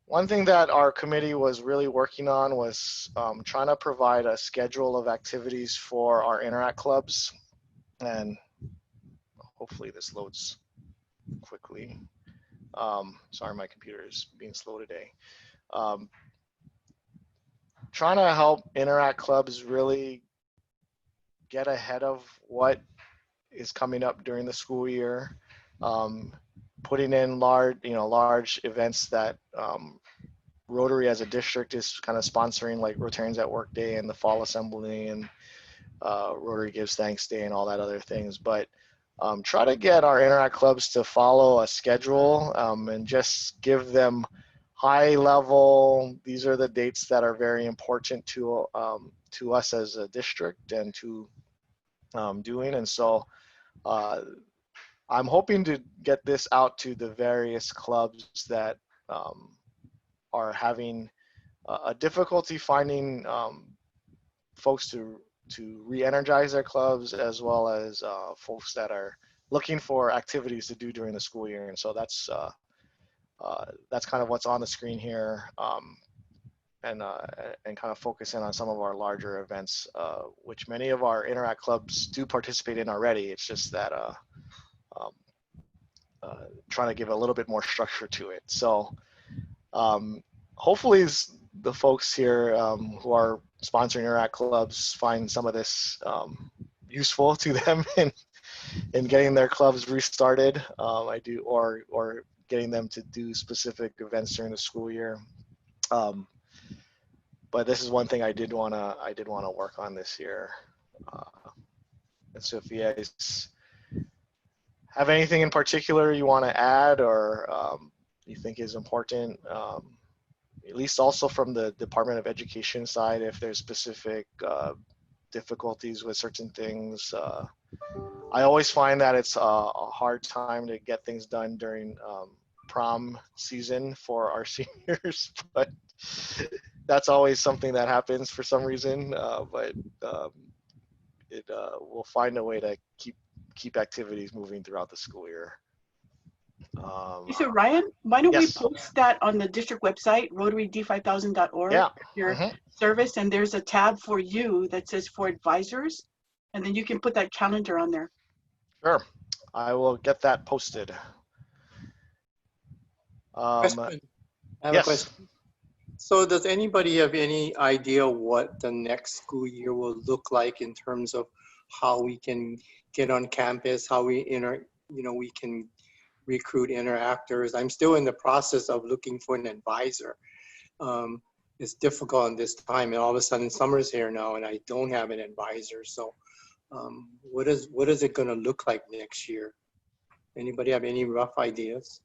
one thing that our committee was really working on was trying to provide a schedule of activities for our Interact clubs. And hopefully this loads quickly. Sorry, my computer is being slow today. Trying to help Interact clubs really get ahead of what is coming up during the school year, putting in large events that Rotary as a district is kind of sponsoring like Rotarians at Work Day and the Fall Assembly and Rotary Gives Thanks Day and all that other things. But try to get our Interact clubs to follow a schedule and just give them high level, these are the dates that are very important to us as a district and to doing. And so I'm hoping to get this out to the various clubs that are having a difficulty finding folks to re-energize their clubs, as well as folks that are looking for activities to do during the school year. And so that's kind of what's on the screen here, and kind of focus in on some of our larger events, which many of our Interact clubs do participate in already. It's just that trying to give a little bit more structure to it. So hopefully the folks here who are sponsoring Interact clubs find some of this useful to them in getting their clubs restarted. Or getting them to do specific events during the school year. But this is one thing I did want to work on this year. And so if you guys have anything in particular you want to add, or you think is important, at least also from the Department of Education side, if there's specific difficulties with certain things. I always find that it's a hard time to get things done during prom season for our seniors, but that's always something that happens for some reason. We'll find a way to keep activities moving throughout the school year. So Ryan, why don't yes. we post that on the district website, rotaryd5000.org, yeah. your service, and there's a tab for you that says for advisors, and then you can put that calendar on there. Sure, I will get that posted. I have a question. So does anybody have any idea what the next school year will look like in terms of how we can get on campus, how we we can recruit interactors? I'm still in the process of looking for an advisor. It's difficult in this time, and all of a sudden summer's here now and I don't have an advisor. So what is it going to look like next year? Anybody have any rough ideas?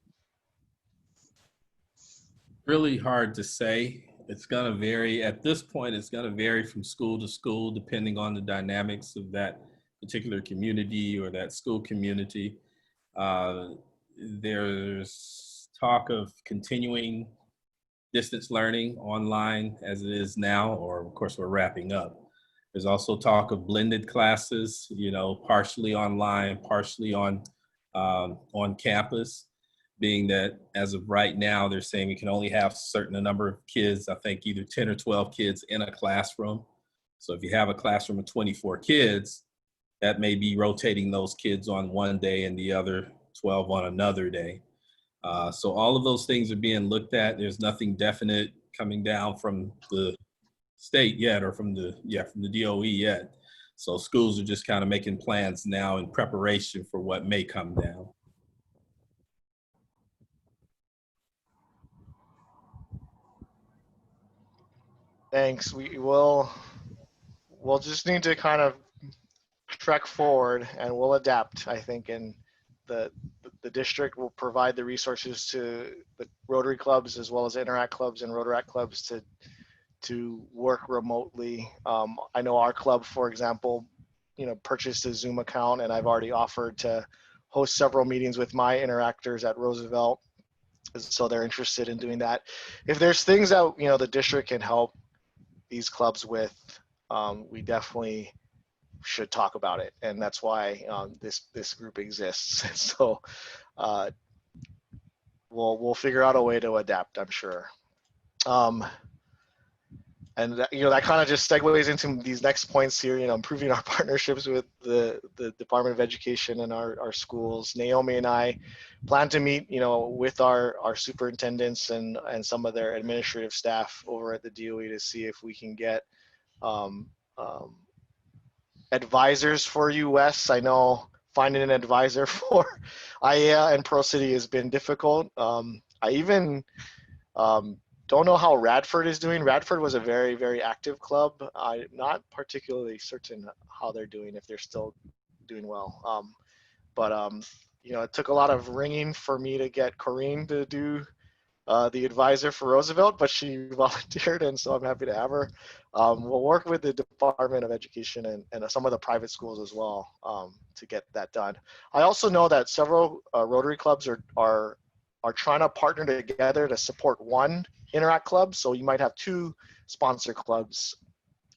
Really hard to say. It's going to vary. At this point, it's going to vary from school to school, depending on the dynamics of that particular community or that school community. There's talk of continuing distance learning online as it is now, or of course we're wrapping up. There's also talk of blended classes, partially online, partially on campus, being that as of right now, they're saying we can only have a certain number of kids, I think either 10 or 12 kids in a classroom. So if you have a classroom of 24 kids, that may be rotating those kids on one day and the other 12 on another day. So all of those things are being looked at. There's nothing definite coming down from the state yet, or from the DOE yet. So schools are just kind of making plans now in preparation for what may come down. Thanks. We'll just need to kind of trek forward, and we'll adapt, I think, and the district will provide the resources to the Rotary clubs as well as Interact clubs and Rotaract clubs to work remotely. I know our club, for example, purchased a Zoom account, and I've already offered to host several meetings with my interactors at Roosevelt, so they're interested in doing that. If there's things that the district can help these clubs with, we definitely should talk about it, and that's why this group exists. So we'll figure out a way to adapt, I'm sure. And that kind of just segues into these next points here. Improving our partnerships with the Department of Education and our schools. Naomi and I plan to meet with our superintendents and some of their administrative staff over at the DOE to see if we can get advisors for US. I know finding an advisor for IAEA and Pro City has been difficult. I even don't know how Radford is doing. Radford was a very, very active club. I'm not particularly certain how they're doing, if they're still doing well. You know, it took a lot of ringing for me to get Corrine to do the advisor for Roosevelt, but she volunteered, and so I'm happy to have her. We'll work with the Department of Education and some of the private schools as well to get that done. I also know that several Rotary clubs are trying to partner together to support one Interact club. So you might have two sponsor clubs,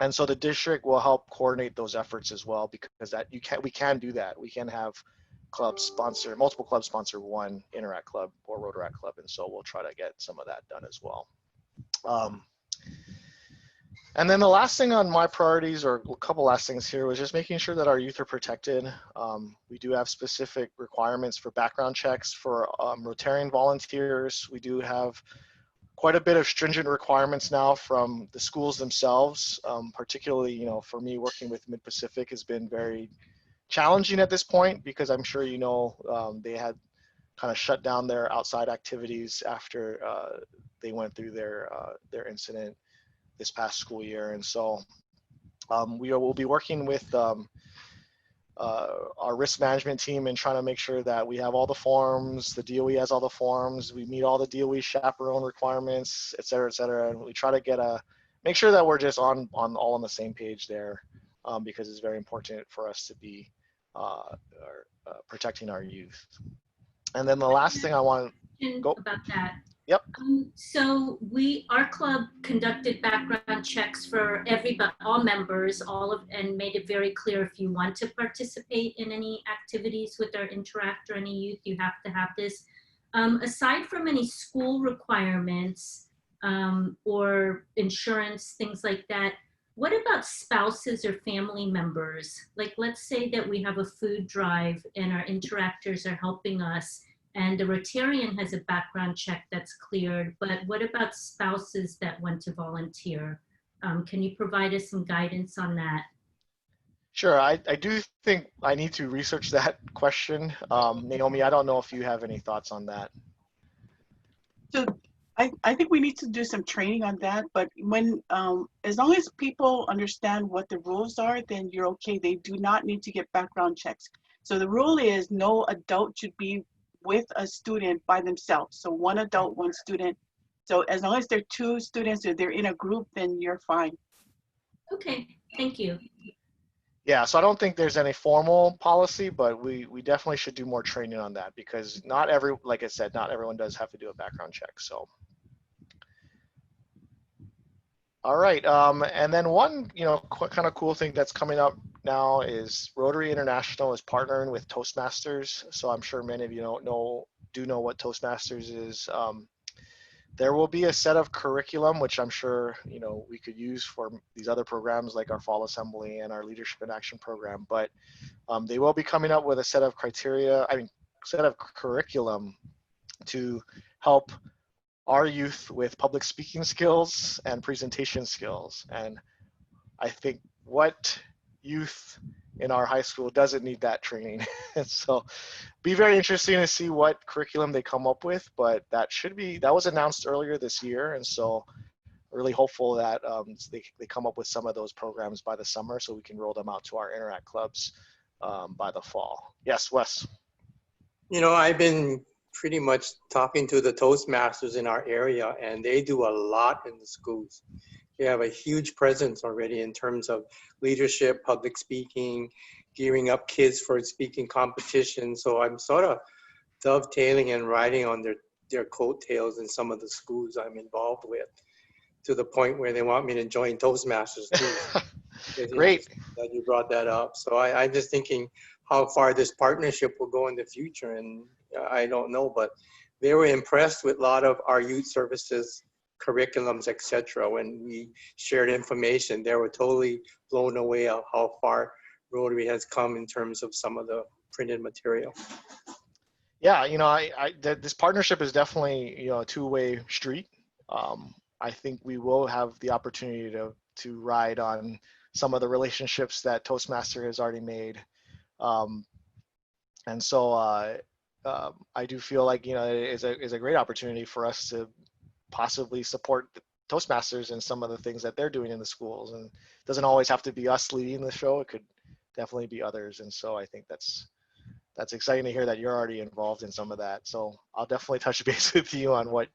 and so the district will help coordinate those efforts as well, because we can do that. We can have multiple clubs sponsor one Interact club or Rotaract club, and so we'll try to get some of that done as well. And then the last thing on my priorities, or a couple last things here, was just making sure that our youth are protected. We do have specific requirements for background checks for Rotarian volunteers. We do have quite a bit of stringent requirements now from the schools themselves. Particularly, you know, for me, working with Mid-Pacific has been very challenging at this point, because I'm sure you know they had kind of shut down their outside activities after they went through their incident this past school year. And so we'll be working with our risk management team and trying to make sure that we have all the forms, the DOE has all the forms, we meet all the DOE chaperone requirements, et cetera, and we try to make sure that we're just all on the same page there, because it's very important for us to be protecting our youth. And then the last thing I want to go about that. Yep. So our club conducted background checks for all members, and made it very clear, if you want to participate in any activities with our Interact or any youth, you have to have this. Aside from any school requirements or insurance, things like that, what about spouses or family members? Like, let's say that we have a food drive and our interactors are helping us, and the Rotarian has a background check that's cleared, but what about spouses that want to volunteer? Can you provide us some guidance on that? Sure, I do think I need to research that question. Naomi, I don't know if you have any thoughts on that. So I think we need to do some training on that, but when as long as people understand what the rules are, then you're okay. They do not need to get background checks. So the rule is no adult should be with a student by themselves. So one adult, one student. So as long as they're two students or they're in a group, then you're fine. Okay, thank you. Yeah, so I don't think there's any formal policy, but we definitely should do more training on that, because like I said, not everyone does have to do a background check. So, all right, and then one kind of cool thing that's coming up now is Rotary International is partnering with Toastmasters. So I'm sure many of you do know what Toastmasters is. There will be a set of curriculum, which I'm sure we could use for these other programs like our Fall Assembly and our Leadership in Action program. But they will be coming up with a set of curriculum to help our youth with public speaking skills and presentation skills. And I think what youth in our high school doesn't need that training. And so be very interesting to see what curriculum they come up with, but that was announced earlier this year. And so really hopeful that they come up with some of those programs by the summer so we can roll them out to our Interact clubs by the fall. Yes, Wes. I've been pretty much talking to the Toastmasters in our area, and they do a lot in the schools. They have a huge presence already in terms of leadership, public speaking, gearing up kids for speaking competitions. So I'm sort of dovetailing and riding on their coattails in some of the schools I'm involved with, to the point where they want me to join Toastmasters too. Great. That you brought that up. So I'm just thinking how far this partnership will go in the future, and I don't know, but they were impressed with a lot of our youth services curriculums, etc. When we shared information, they were totally blown away at how far Rotary has come in terms of some of the printed material. Yeah, this partnership is definitely a two-way street. I think we will have the opportunity to ride on some of the relationships that Toastmaster has already made, and so I do feel like it is a great opportunity for us to possibly support Toastmasters in some of the things that they're doing in the schools. And it doesn't always have to be us leading the show. It could definitely be others. And so I think that's exciting to hear that you're already involved in some of that. So I'll definitely touch base with you on what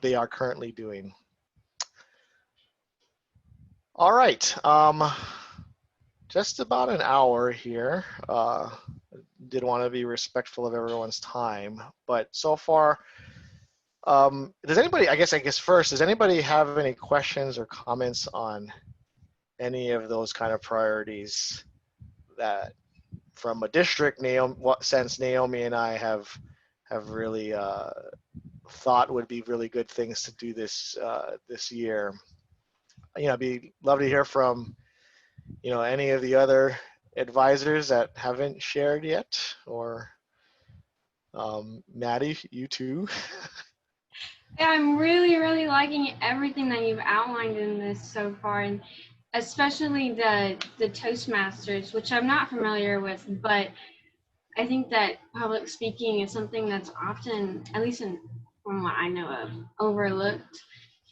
they are currently doing. All right, just about an hour here. Did want to be respectful of everyone's time, but so far, does anybody, I guess first, does anybody have any questions or comments on any of those kind of priorities that from a district, what sense Naomi and I have really thought would be really good things to do this year? I'd love to hear from, any of the other advisors that haven't shared yet, or Maddie, you too. Yeah, I'm really, really liking everything that you've outlined in this so far, and especially the Toastmasters, which I'm not familiar with, but I think that public speaking is something that's often, at least from what I know of, overlooked.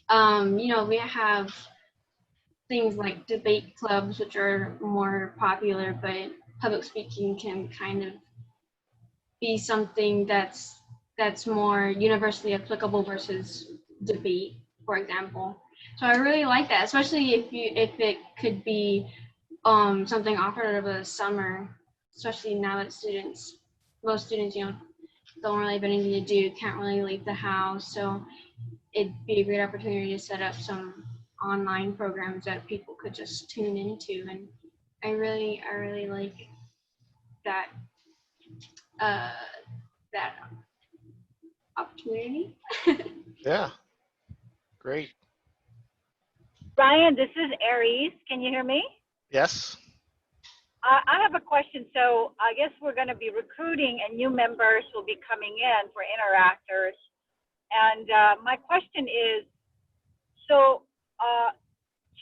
We have things like debate clubs, which are more popular, but public speaking can kind of be something that's more universally applicable versus debate, for example. So I really like that, especially if it could be something offered over the summer, especially now that most students, don't really have anything to do, can't really leave the house. So it'd be a great opportunity to set up some online programs that people could just tune into. And I really like that that opportunity. Yeah, great. Ryan, this is Aries. Can you hear me? Yes. I have a question. So I guess we're going to be recruiting, and new members will be coming in for interactors. And my question is, so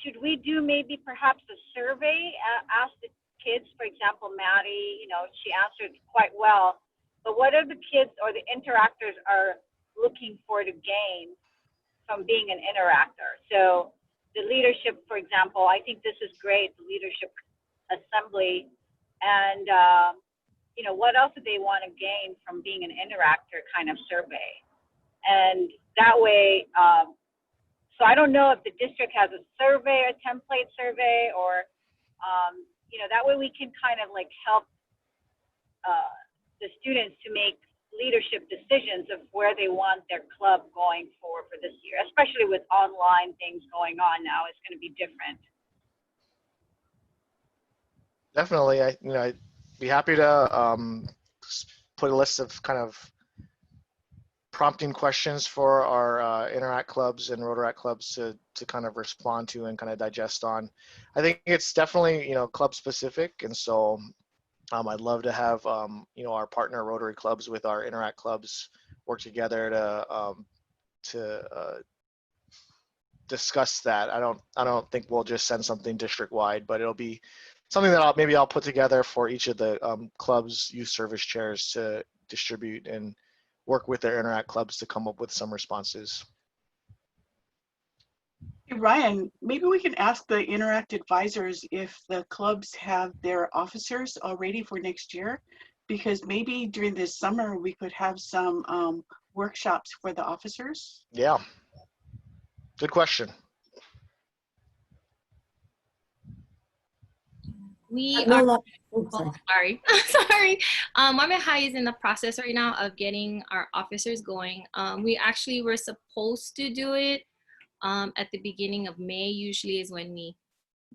should we do maybe perhaps a survey, ask the kids, for example, Maddie, she answered quite well, but what are the kids or the interactors are looking for to gain from being an interactor? So the leadership, for example, I think this is great, the leadership assembly, and what else do they want to gain from being an interactor kind of survey? And that way, so I don't know if the district has a survey, a template survey, or that way we can kind of like help the students to make leadership decisions of where they want their club going for this year, especially with online things going on now. It's going to be different. Definitely, I'd be happy to put a list of kind of prompting questions for our Interact clubs and Rotaract clubs to kind of respond to and kind of digest on. I think it's definitely, club specific. And so I'd love to have, our partner Rotary clubs with our Interact clubs work together to discuss that. I don't think we'll just send something district wide, but it'll be something that I'll put together for each of the clubs, youth service chairs to distribute and work with their Interact clubs to come up with some responses. Hey, Ryan, maybe we can ask the Interact advisors if the clubs have their officers already for next year, because maybe during this summer we could have some workshops for the officers. Yeah, good question. We are, sorry. Waimea High is in the process right now of getting our officers going. We actually were supposed to do it at the beginning of May, usually is when we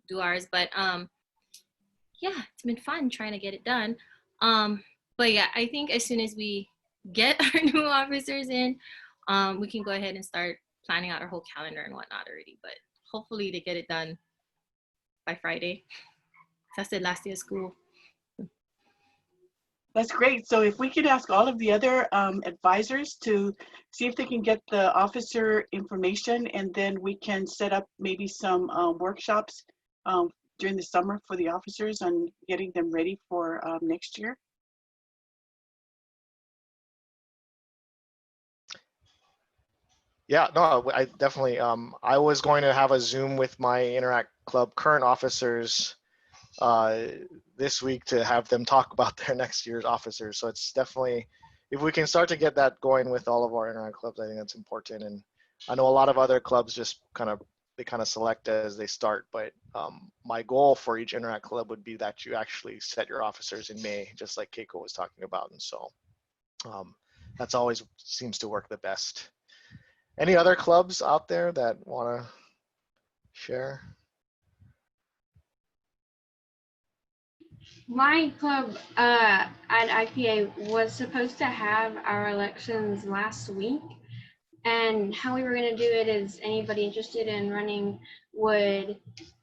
do ours, but yeah, it's been fun trying to get it done. But yeah, I think as soon as we get our new officers in, we can go ahead and start planning out our whole calendar and whatnot already, but hopefully they get it done by Friday. That's the last day of school. That's great. So if we could ask all of the other advisors to see if they can get the officer information, and then we can set up maybe some workshops during the summer for the officers on getting them ready for next year. Yeah, no, I definitely, I was going to have a Zoom with my Interact Club current officers this week to have them talk about their next year's officers. So it's definitely, if we can start to get that going with all of our Interact clubs, I think that's important. And I know a lot of other clubs just they kind of select as they start, but my goal for each Interact club would be that you actually set your officers in May, just like Keiko was talking about. And so that's always seems to work the best. Any other clubs out there that want to share? My club at IPA was supposed to have our elections last week. And how we were going to do it is anybody interested in running would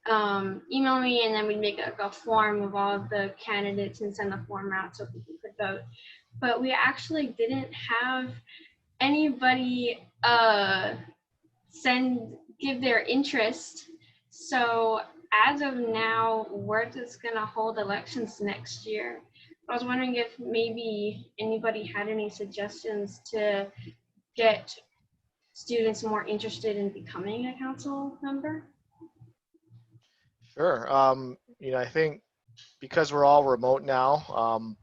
email me, and then we'd make a form of all of the candidates and send the form out so people could vote. But we actually didn't have anybody give their interest. So as of now, we're just gonna hold elections next year. I was wondering if maybe anybody had any suggestions to get students more interested in becoming a council member. Sure. You know, I think because we're all remote now,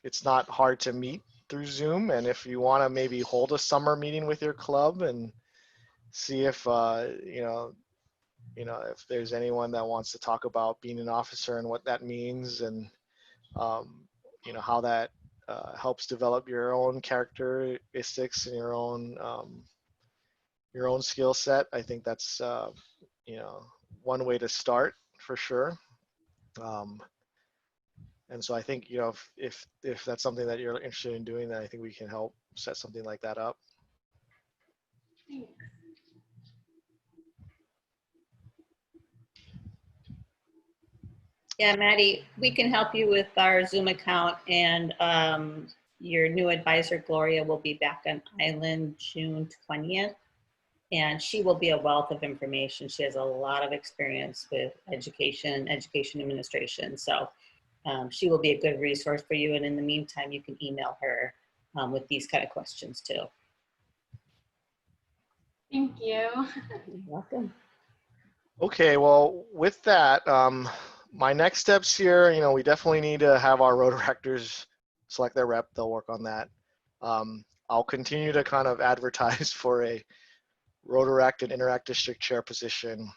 it's not hard to meet through Zoom. And if you want to maybe hold a summer meeting with your club and see if if there's anyone that wants to talk about being an officer and what that means, and how that helps develop your own characteristics and your own skill set. I think that's one way to start for sure. And so I think if that's something that you're interested in doing, then I think we can help set something like that up. Thanks. Yeah, Maddie, we can help you with our Zoom account, and your new advisor, Gloria, will be back on island June 20th, and she will be a wealth of information. She has a lot of experience with education administration. So she will be a good resource for you. And in the meantime, you can email her with these kind of questions too. Thank you. You're welcome. Okay, well, with that, my next steps here, we definitely need to have our road directors select their rep. They'll work on that. I'll continue to kind of advertise for a Rotaract and Interact District Chair position.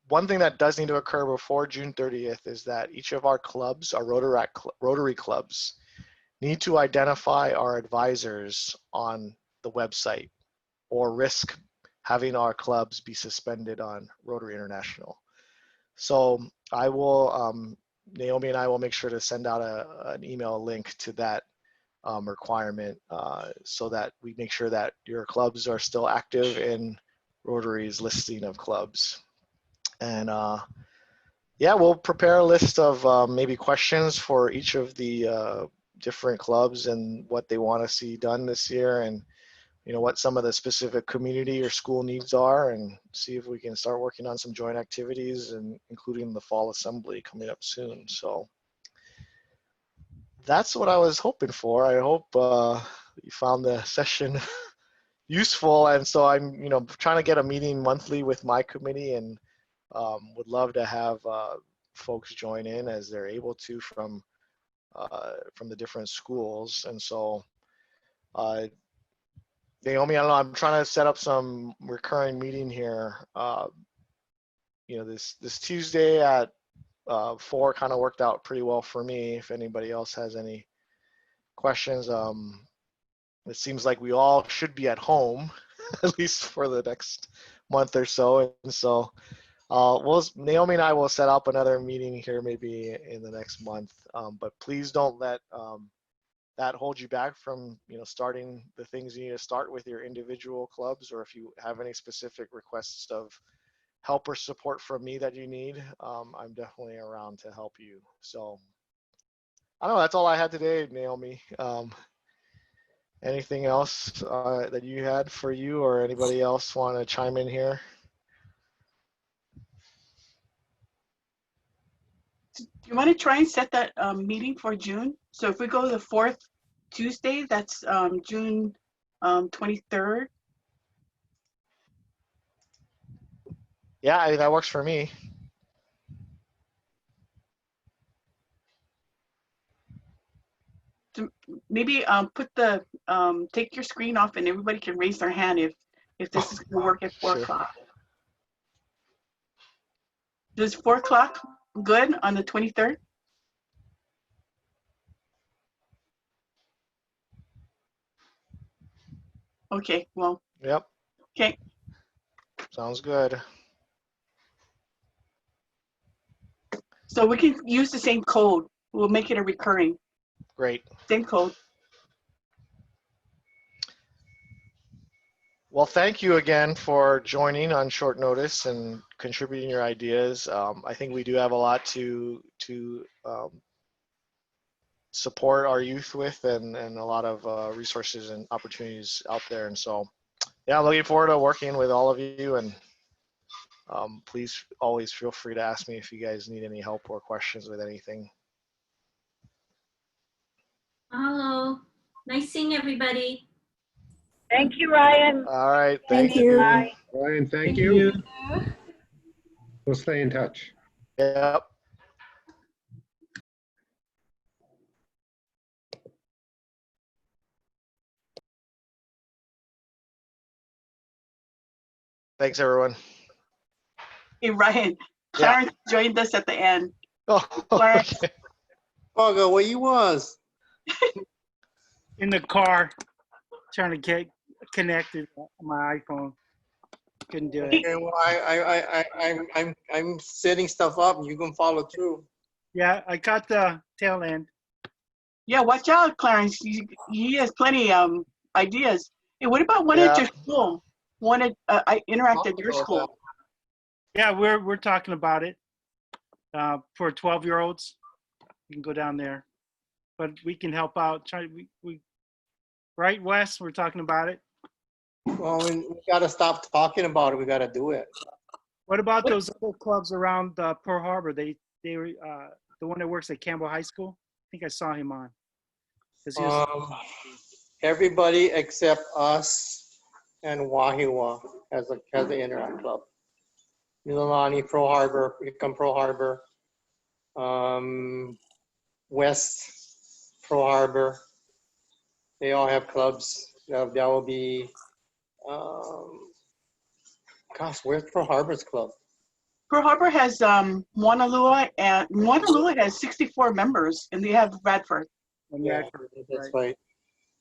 One thing that does need to occur before June 30th is that each of our clubs, our Rotary clubs, need to identify our advisors on the website or risk having our clubs be suspended on Rotary International. So I will, Naomi and I will make sure to send out an email link to that requirement so that we make sure that your clubs are still active in Rotary's listing of clubs. And yeah, we'll prepare a list of maybe questions for each of the different clubs and what they want to see done this year, and what some of the specific community or school needs are, and see if we can start working on some joint activities, and including the fall assembly coming up soon. So that's what I was hoping for. I hope you found the session useful. And so I'm trying to get a meeting monthly with my committee, and would love to have folks join in as they're able to from the different schools. And so Naomi, I don't know, I'm trying to set up some recurring meeting here. This Tuesday at 4 kind of worked out pretty well for me. If anybody else has any questions, it seems like we all should be at home, at least for the next month or so. And so Naomi and I will set up another meeting here maybe in the next month. But please don't let that hold you back from starting the things you need to start with your individual clubs, or if you have any specific requests of help or support from me that you need, I'm definitely around to help you. So I don't know, that's all I had today, Naomi. Anything else that you had for you, or anybody else want to chime in here? Do you want to try and set that meeting for June? So if we go the 4th Tuesday, that's June 23rd. Yeah, that works for me. Maybe put the take your screen off and everybody can raise their hand if this is going to work at 4 o'clock. Does 4 o'clock good on the 23rd? Okay, well. Yep. Okay. Sounds good. So we can use the same code. We'll make it a recurring. Great. Same code. Well, thank you again for joining on short notice and contributing your ideas. I think we do have a lot to support our youth with, and a lot of resources and opportunities out there. And so, yeah, I'm looking forward to working with all of you. And please always feel free to ask me if you guys need any help or questions with anything. Hello. Nice seeing everybody. Thank you, Ryan. All right. Thank you. Ryan, thank you. We'll stay in touch. Yep. Thanks, everyone. Hey, Ryan, Clarence joined us at the end. Oh, Clarence. okay. Bugger, where you was? In the car, trying to get connected on my iPhone. Couldn't do it. Okay, well, I'm setting stuff up. You can follow through. Yeah, I got the tail end. Yeah, watch out, Clarence. He has plenty ideas. Hey, what about one at your school? One at I interact at your school. Yeah, we're talking about it for 12-year-olds. You can go down there, but we can help out. We right, Wes? We're talking about it. Well, we got to stop talking about it. We got to do it. What about those other clubs around Pearl Harbor? They were the one that works at Campbell High School. I think I saw him on. Everybody except us and Wahiwa has an Interact Club. Mililani, Pearl Harbor, Wickham, Pearl Harbor, West, Pearl Harbor. They all have clubs. That will be, gosh, where's Pearl Harbor's club? Pearl Harbor has Wanalua, and Wanalua has 64 members, and they have Radford. Yeah, that's right.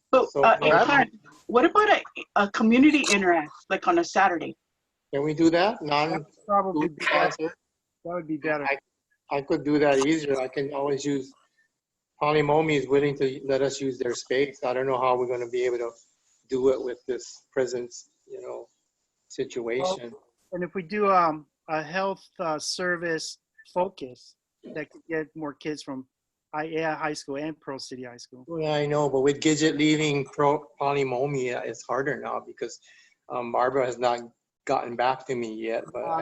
But So, Clarence, what about a community interact, like on a Saturday? Can we do that? Probably be better. That would be better. I could do that easier. I can always use, Polymomi is willing to let us use their space. I don't know how we're going to be able to do it with this present, situation. And if we do a health service focus, that could get more kids from IAA High School and Pearl City High School. Yeah, I know, but with Gidget leaving Polymomi, it's harder now because Barbara has not gotten back to me yet. But